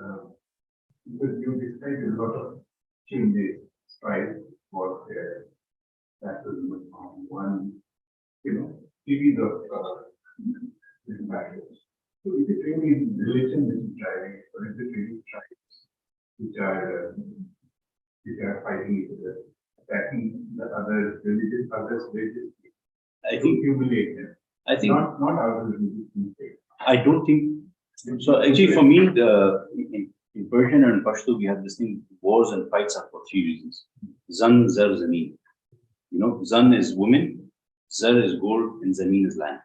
because you described a lot of changes, strife, warfare, that was one, series of battles. So is it really religion which is driving it, or is it really tribes which are fighting each other, attacking the other religious, I think humiliate them? I think not out of religious. I don't think so. Actually, for me, in Persian and Pashto, we have this thing: wars and fights are for three reasons. Zan, Zar, Zameen. Zan is women, Zar is gold, and Zameen is land.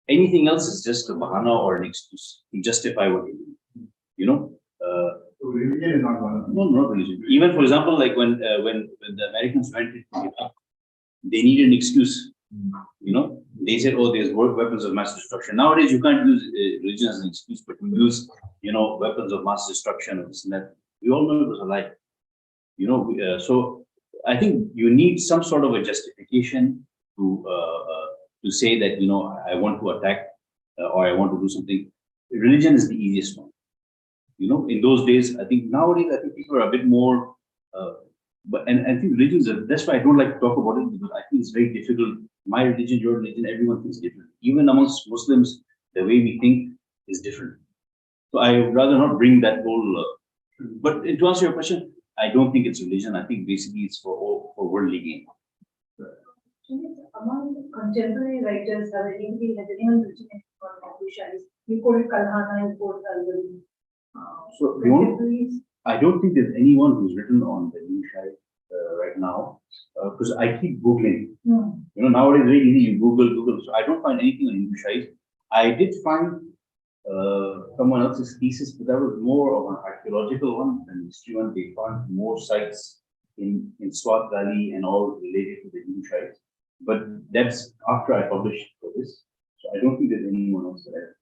Anything else is just a bahana or an excuse to justify what you do. So religion is not one of them. No, not religion. Even, for example, like when the Americans went into Iraq, they needed an excuse. They said, there's weapons of mass destruction. Nowadays, you can't use religion as an excuse, but you use, weapons of mass destruction or this and that. We all know it was a lie. So I think you need some sort of a justification to say that, I want to attack or I want to do something. Religion is the easiest one. In those days, I think nowadays, I think people are a bit more, and I think religions that's why I don't like to talk about it, because I think it's very difficult. My religion, your religion, everyone thinks different. Even amongst Muslims, the way we think is different. So I would rather not bring that whole, but to answer your question, I don't think it's religion. I think basically it's for worldly gain. Among contemporary writers, has anyone written anything on Confucius? You quoted Kalhana, you quoted Alvary. So I don't think there's anyone who's written on the Nishai right now, because I keep Googling. You know, nowadays very easy, you Google. So I don't find anything on Nishai. I did find someone else's thesis, but that was more of an archaeological one than history one. They found more sites in Swat Valley and all related to the Nishai. But that's after I published for this. So I don't think there's anyone else there.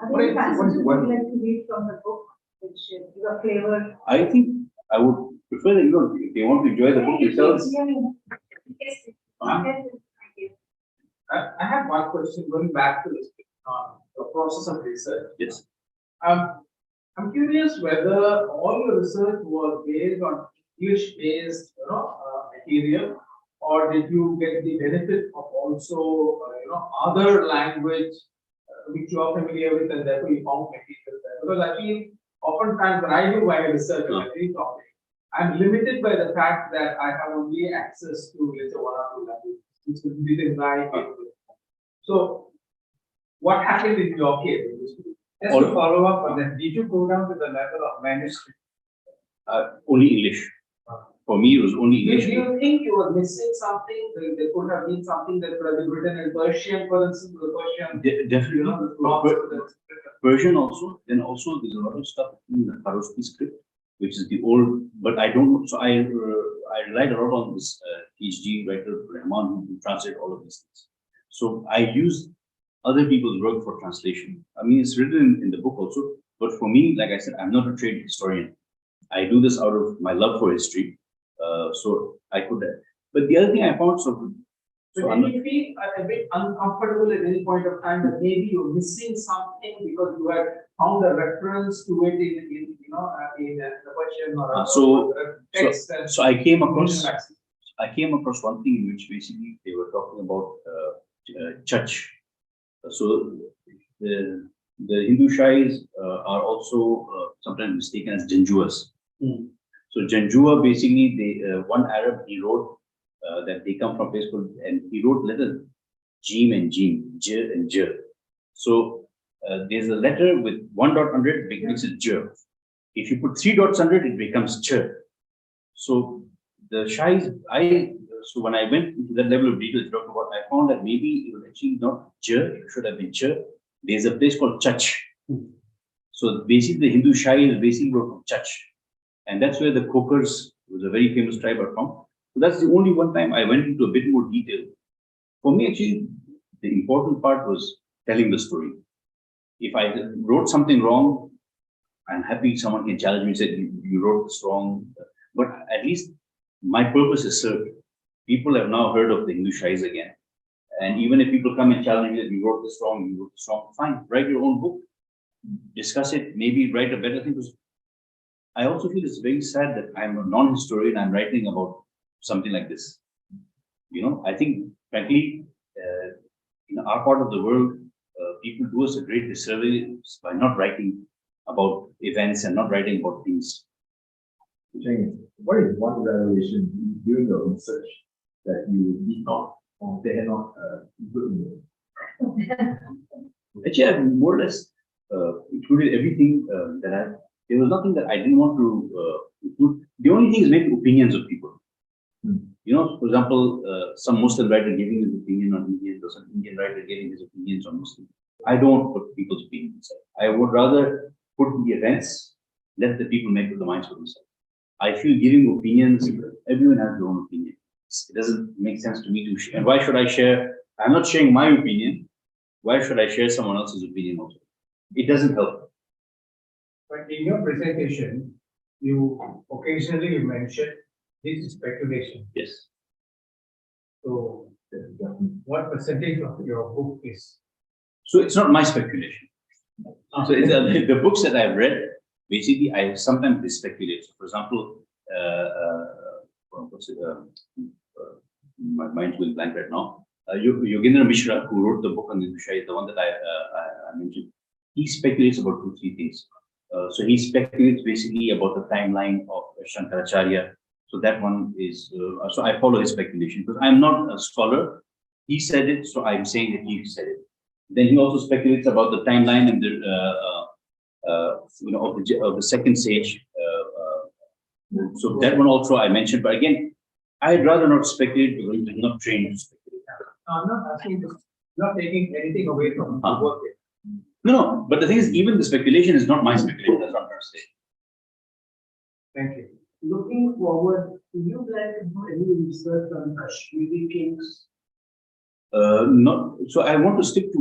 Are there any passages you would like to read from the book, which give a flavor? I think I would prefer that, you know, if they want to enjoy the book themselves. Yes. I have one question going back to this, the process of research. Yes. I'm curious whether all your research was based on English-based, material, or did you get the benefit of also, other language which you are familiar with, and therefore you found material there? Because I feel oftentimes when I do my research on any topic, I'm limited by the fact that I have only access to, let's say, one or two languages, which will be the right. So, what happened in your case? Just to follow up on that, did you go down to the level of manuscript? Only English. For me, it was only Do English. you think you were missing something? There could have been something that could have been written in Persian, for instance, the Persian. Definitely. Persian also. Then also there's a lot of stuff in the Kharoshthi script, which is the old. But I don't. So I relied a lot on this PhD writer Rahman who translated all of these things. So I used other people's work for translation. I mean, it's written in the book also. But for me, like I said, I'm not a trained historian. I do this out of my love for history. So I could, but the other thing I found, so did you feel a bit uncomfortable at any point of time that maybe you're missing something because you had found a reference to it in the question or text? So I came across one thing in which basically they were talking about church. So the Hindu Shais are also sometimes mistaken as Janjuas. So Janjua, basically, one Arab, he wrote that they come from a place called, and he wrote letters, Jim and Jim, J and J. So there's a letter with 1 dot under it, it makes it J. If you put 3 dots under it, it becomes Ch. So the Shais, so when I went into that level of detail, I found that maybe it was actually not J, it should have been Ch. There's a place called Chach. So basically, the Hindu Shai is basically from Chach. And that's where the Kokers, was a very famous tribe, are from. So that's the only one time I went into a bit more detail. For me, actually, the important part was telling the story. If I wrote something wrong, I'm happy someone can challenge me and say, you wrote this wrong. But at least my purpose is served. People have now heard of the Hindu Shais again. And even if people come and challenge me that you wrote this wrong, fine, write your own book, discuss it, maybe write a better thing. Because I also feel it's very sad that I'm a non-historian, I'm writing about something like this. I think, frankly, in our part of the world, people do us a great disservice by not writing about events and not writing about things. Changez, what is one revelation during your research that you did not or dare not include in it? Actually, I've more or less included everything there was nothing that I didn't want to include. The only thing is maybe opinions of people. For example, some Muslim writer giving his opinion on Indians, or some Indian writer giving his opinions on Muslims. I don't put people's opinions. I would rather put the events, let the people make up the minds for themselves. I feel giving opinions, everyone has their own opinion. It doesn't make sense to me to share. And why should I share? I'm not sharing my opinion. Why should I share someone else's opinion also? It doesn't help. But in your presentation, you occasionally mentioned this is speculation. Yes. So, what percentage of your book is? So it's not my speculation. So it's, the books that I've read, basically, I sometimes speculate. So for example, my mind's going blank right now. Yogendra Mishra, who wrote the book on the Dushai, the one that I mentioned, he speculates about two, three things. So he speculates basically about the timeline of Shankaracharya. So that one is, so I follow his speculation because I'm not a scholar. He said it, so I'm saying that he said it. Then he also speculates about the timeline and the, of the second sage. So that one also I mentioned, but again, I'd rather not speculate because I'm not trained to speculate. I'm not asking you, not taking anything away from the work. No, but the thing is, even the speculation is not my speculation. That's what I'm trying to say. Thank you. Looking forward, do you plan to do any research on Kashmiri kings? Not so. I want to stick to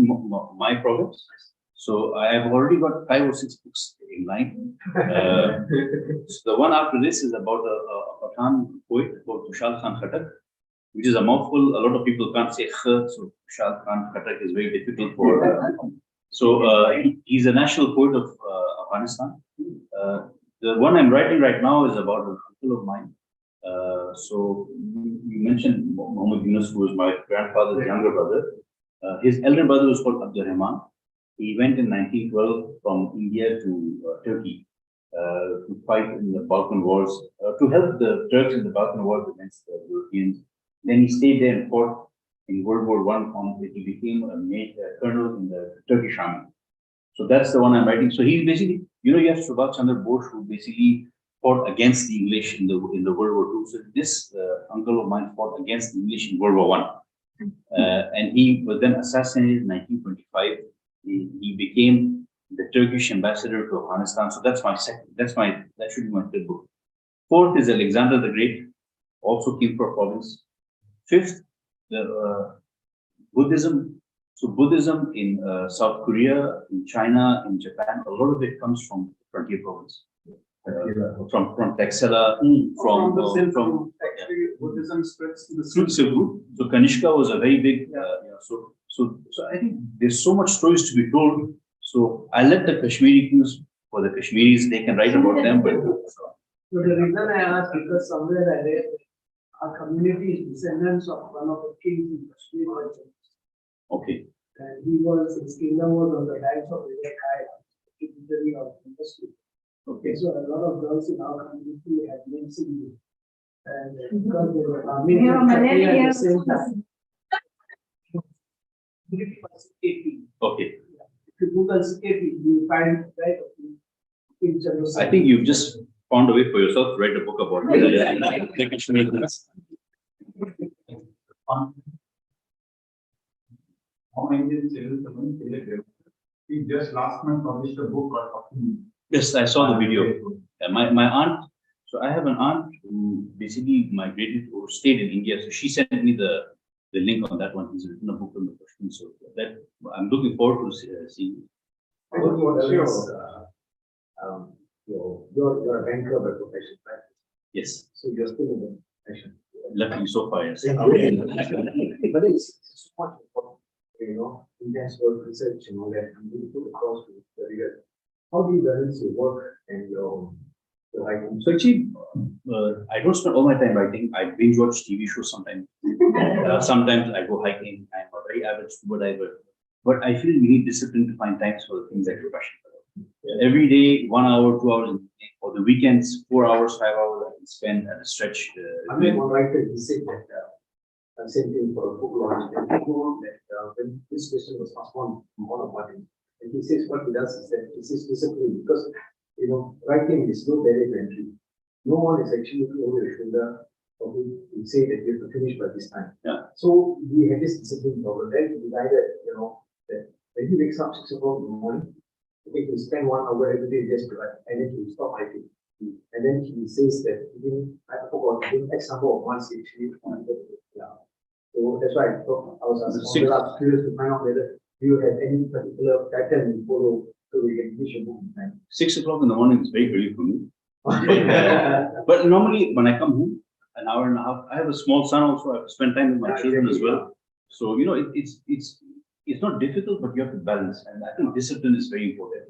my province. So I have already got 5 or 6 books in line. So the one after this is about a Pathan poet called Tushar Khan Khattak, which is a mouthful. A lot of people can't say kh, so Tushar Khan Khattak is very difficult for. He's a national poet of Afghanistan. The one I'm writing right now is about an uncle of mine. So you mentioned Muhammad Yunus, who was my grandfather's younger brother. His elder brother was called Abdul Rahman. He went in 1912 from India to Turkey to fight in the Balkan Wars, to help the Turks in the Balkan Wars against the Europeans. Then he stayed there and fought in World War I. He became a colonel in the Turkish army. So that's the one I'm writing. So he's basically, you have Subhash Chandra Bose, who basically fought against the English in the World War II. So this uncle of mine fought against the English in World War I. And he was then assassinated in 1925. He became the Turkish ambassador to Afghanistan. So that's my second, that should be my third book. Fourth is Alexander the Great, also came from province. Fifth, the Buddhism. So Buddhism in South Korea, in China, in Japan, a lot of it comes from frontier province. From Taxila, Actually, Buddhism spreads to the Silk Route. So Kanishka was a very big, so I think there's so much stories to be told. So I let the Kashmiri kings, for the Kashmiris, they can write about them. But So the reason I asked, because somewhere I read our community is descendants of one of the kings in Kashmir. okay, And his kingdom was on the banks of the River Kai, tributary of industry. okay. So a lot of girls in our community had names in it. And because they were Yeah, Malayali at the here same also. time. KP. Okay, If you Google KP, you find right picture of. I think you've just found a way for yourself to write a book about the Kashmiri kings. How Indian civil servants elected. He just last month published a book called Talking. Yes, I saw the video. My aunt, so I have an aunt who basically migrated or stayed in India. So she sent me the link on that one. He's written a book on the question. So that I'm looking forward to seeing. You're a banker by profession, right? Yes, So you're still in the profession. luckily so far, yes. But it's so much important, intense work, research and all that, and you put across to the reader. How do you balance your work and your writing? So actually, I don't spend all my time writing. I binge watch TV shows sometimes. Sometimes I go hiking. I'm a very avid scuba diver. But I feel we need discipline to find times for the things that you're passionate about. Every day, 1 hour, 2 hours, or the weekends, 4 hours, 5 hours, I can spend at a stretch. I mean, one writer, he said that, I sent him for a book launch, and he told that when this question was asked on one of Martin, and he says what he does is that he says discipline, because, writing is no barrier to entry. No one is actually looking over your shoulder, or will say that you have to finish by this time. Yeah. So we had this discipline problem. Then we decided, that when he wakes up 6 o'clock in the morning, okay, he'll spend 1 hour every day just to write, and then he'll stop writing. And then he says that I forgot, X number of months he actually wanted. Yeah. So that's why I was curious to find out whether you have any particular pattern you follow so we can finish your book in time. 6 o'clock in the morning is very early for me. But normally when I come home, an hour and a half, I have a small son also. I have to spend time with my children as well. So it's not difficult, but you have to balance. And I think discipline is very important.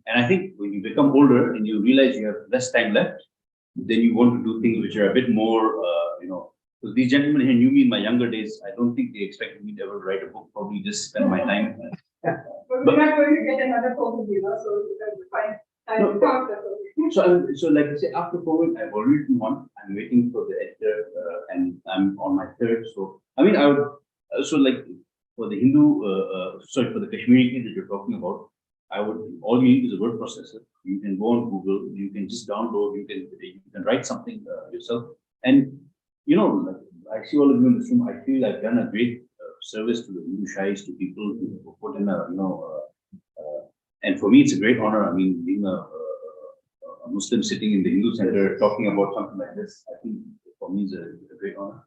And I think when you become older and you realize you have less time left, then you want to do things which are a bit more, So these gentlemen here knew me in my younger days. I don't think they expected me to ever write a book, probably just spend my time. But we're not going to get another COVID, so we can find time to talk about it. So like I say, after COVID, I've already written one. I'm waiting for the editor, and I'm on my third. So I mean, I would so like for the for the Kashmiri case that you're talking about, all you need is a word processor. You can go on Google, you can just download, you can write something yourself. And like, I see all of you in this room. I feel I've done a great service to the Hindu Shahis, to people who put in and for me, it's a great honor. I mean, being a Muslim sitting in the Hindu center talking about something like this, I think for me is a great honor.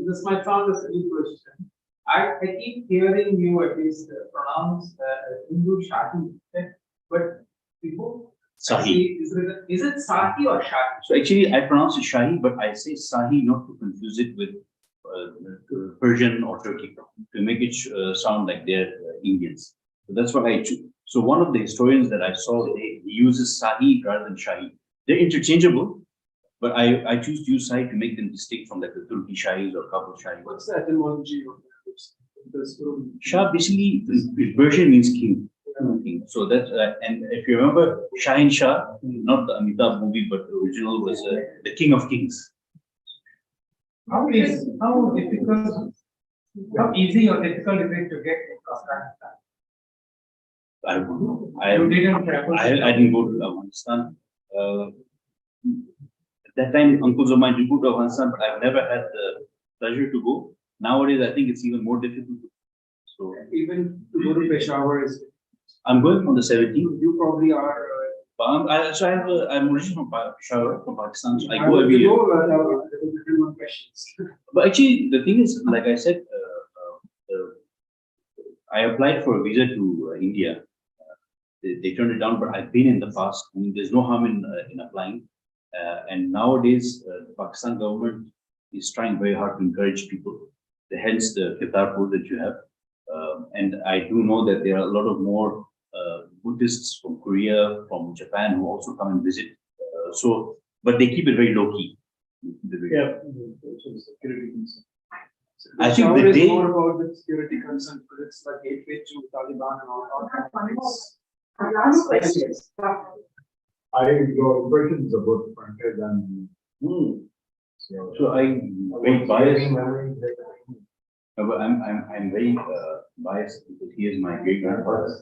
This might sound a silly question. I keep hearing you at least pronounce Hindu Shahi, but people. Sahi. Is it Sahi or Shahi? So actually, I pronounce it Shahi, but I say Sahi not to confuse it with Persian or Turkey, to make it sound like they're Indians. So that's what I choose. So one of the historians that I saw, he uses Sahi rather than Shahi. They're interchangeable, but I choose to use Sahi to make them distinct from like the Turki Shahis or Kabul Shahis. What's the etymology of that? Shah basically in Persian means king. So that's and if you remember, Shahin Shah, not the Amitabh movie, but the original was the King of Kings. How easy or difficult is it to get in Afghanistan? I don't know. I didn't go to Afghanistan. At that time, uncles of mine did go to Afghanistan, but I've never had the pleasure to go. Nowadays, I think it's even more difficult. So Even to go to Peshawar is. I'm going on the 17th. You probably are. I'm originally from Peshawar, from Pakistan. So I go every year. Questions. But actually, the thing is, like I said, I applied for a visa to India. They turned it down, but I've been in the past. I mean, there's no harm in applying. And nowadays, the Pakistan government is trying very hard to encourage people. Hence the Kartarpur that you have. And I do know that there are a lot of more Buddhists from Korea, from Japan, who also come and visit. But they keep it very low key. I think Peshawar the is day. more about the security concern, because it's like gateway to Taliban and all that. Last question. your impression is about frontier than. So I'm very biased. But I'm very biased because he is my great grandfather.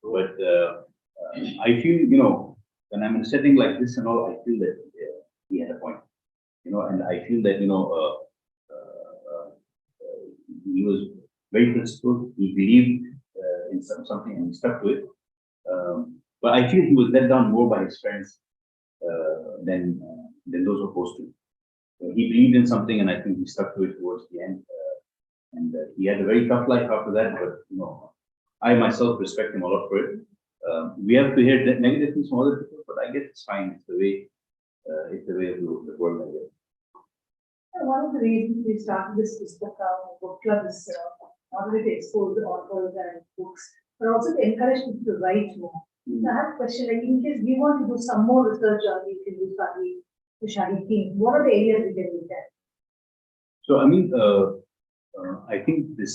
But I feel, when I'm in a setting like this and all, I feel that he had a point. And I feel that he was very principled. He believed in something and he stuck to it. But I feel he was let down more by his friends than those opposed to him. He believed in something, and I think he stuck to it towards the end. And he had a very tough life after that. But I myself respect him a lot for it. We have to hear negative things from other people, but I guess it's fine. It's the way of the world, I guess. One of the reasons we started this Pustaka book club is not only to expose the authors and books, but also to encourage people to write more. So I have a question, like in case we want to do some more research on the Hindu Shahi, the Shahi king, what are the areas we can look at? So, I mean, I think the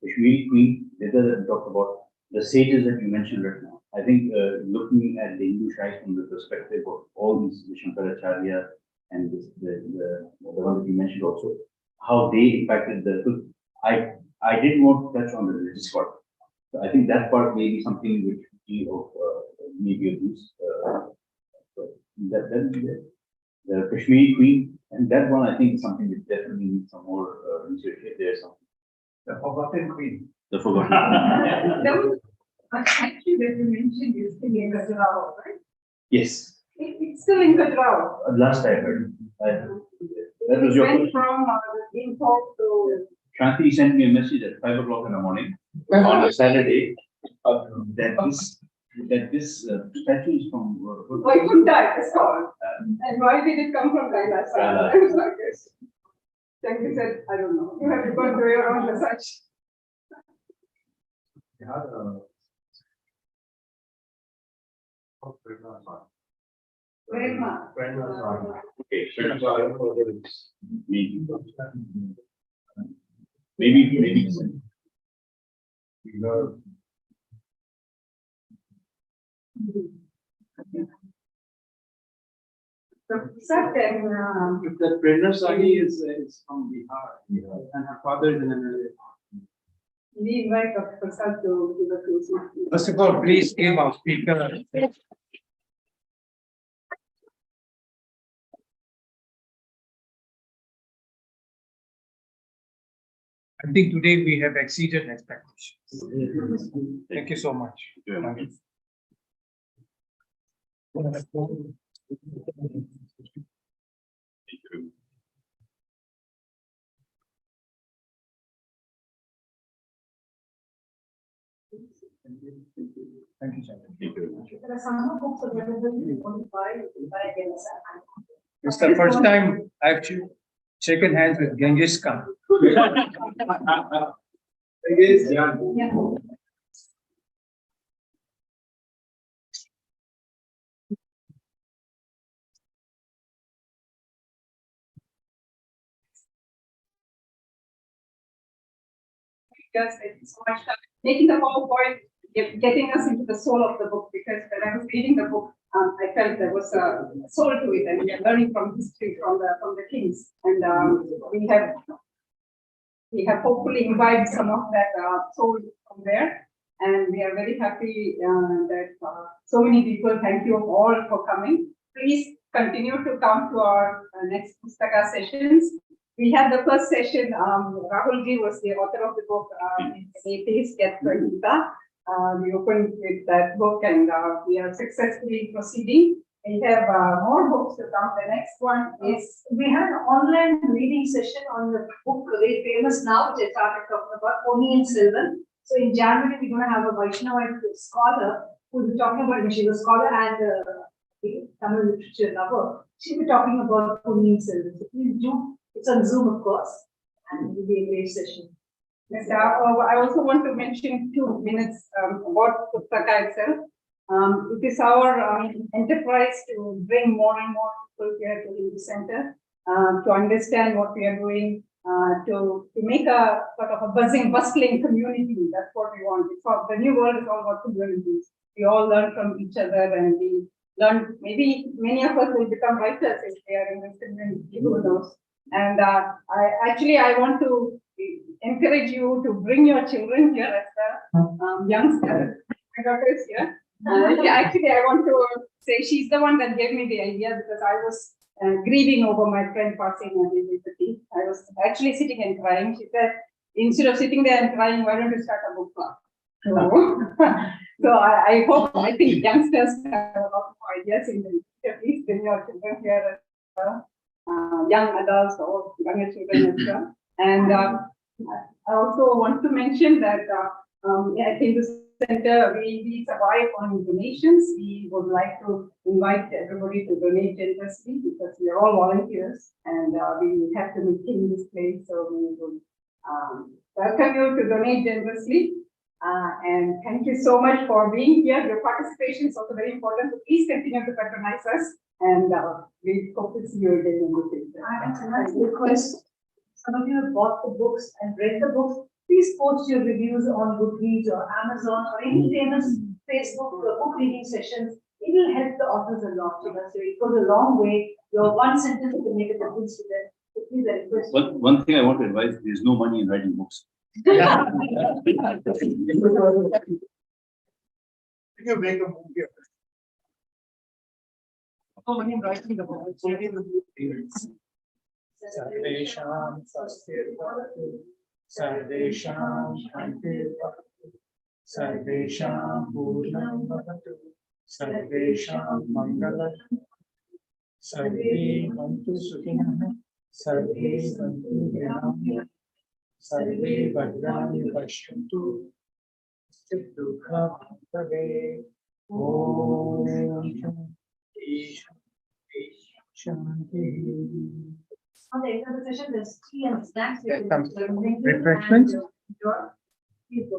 Kashmiri queen, later talked about the sages that you mentioned right now. I think looking at the Hindu Shahis from the perspective of all these, the Shankaracharya and the one that you mentioned also, how they impacted I didn't want to touch on the religious part. So I think that part may be something which we hope maybe of use. The Kashmiri queen, and that one I think is something which definitely needs some more research. If there's something. The forgotten queen. The forgotten queen. There was actually that you mentioned is still in Gujarat, right? Yes, It's still in Gujarat. last I heard. That was It your went question. from the import to. Shanti sent me a message at 5 o'clock in the morning on a Saturday that this statue is from. Vaikunta, it's called. And why did it come from Kailash? Kailash. I was like, yes. Changez said, I don't know. You have to go and do your own research. Yeah, Prerna. Okay, maybe. Certain, The Prerna Sagi is from Bihar, and her father is in America. we invite Dr. Prasad to give a closing. First of all, please give our speaker. I think today we have exceeded expectations. Thank you so much. Thank you very much. Thank you. Thank you, Changez. Thank you very much. There are some more books available if you want to buy, you can buy again. It's the first time I've shaken hands with Genghis Khan. Yeah. Just spent so much time making the PowerPoint, getting us into the soul of the book, because when I was reading the book, I felt there was a soul to it, and we are learning from history from the kings, and we have hopefully imbibed some of that soul from there, and we are very happy that so many people. Thank you all for coming. Please continue to come to our next Pustaka sessions. We had the first session, Rahul Ji was the author of the book, Atheist Gets the Gita. We opened with that book, and we are successfully proceeding. We have more books to come. The next one is, We had an online reading session on the book very famous now, which I started talking about, Ponniyin Selvan. So in January, we're going to have a Vaishnava scholar who will be talking about, she's a scholar and the Tamil literature lover. She'll be talking about Ponniyin Selvan. So please do. It's on Zoom, of course, and it will be a great session. yes, I also want to mention 2 minutes about Pustaka itself. It is our enterprise to bring more and more people here to the center, to understand what we are doing, to make a sort of a bustling community. That's what we want. The new world is all about communities. We all learn from each other, and we learn, maybe many of us will become writers if they are in this community, who knows. And I want to encourage you to bring your children here as the youngsters. My daughter is here. Actually, I want to say she's the one that gave me the idea, because I was grieving over my friend passing at university. I was actually sitting and crying. She said, instead of sitting there and crying, why don't you start a book club? So I think youngsters have a lot of ideas in the future. Please bring your children here as well. Young adults or younger children as well. And I also want to mention that I think this center, we survive on donations. We would like to invite everybody to donate generously, because we are all volunteers, and we have to maintain this place. So we would welcome you to donate generously. And thank you so much for being here. Your participation is also very important. So please continue to patronize us, and we hope to see you again in the future. I have a request. Some of you have bought the books and read the books. Please post your reviews on Goodreads or Amazon or any famous Facebook book reading sessions. It will help the authors a lot. So it goes a long way. Your one sentence will make a difference to them. So please, I request. One thing I want to advise, there's no money in writing books. You make a movie. Oh, when you're writing the book, it's only the Sarvesham Sasthirvatu, Sarvesham Shantirvatu, Sarvesham Purnam Bhavatu, Sarvesham Mangalam, Sarve Bantu Sukhinah, Sarve Bantu Vinam, Sarve Bhadrani Pashyantu, Dukha Bhave, Om Shanti. On the end of the session, there's tea and snacks. Yes, some refreshments. Please go.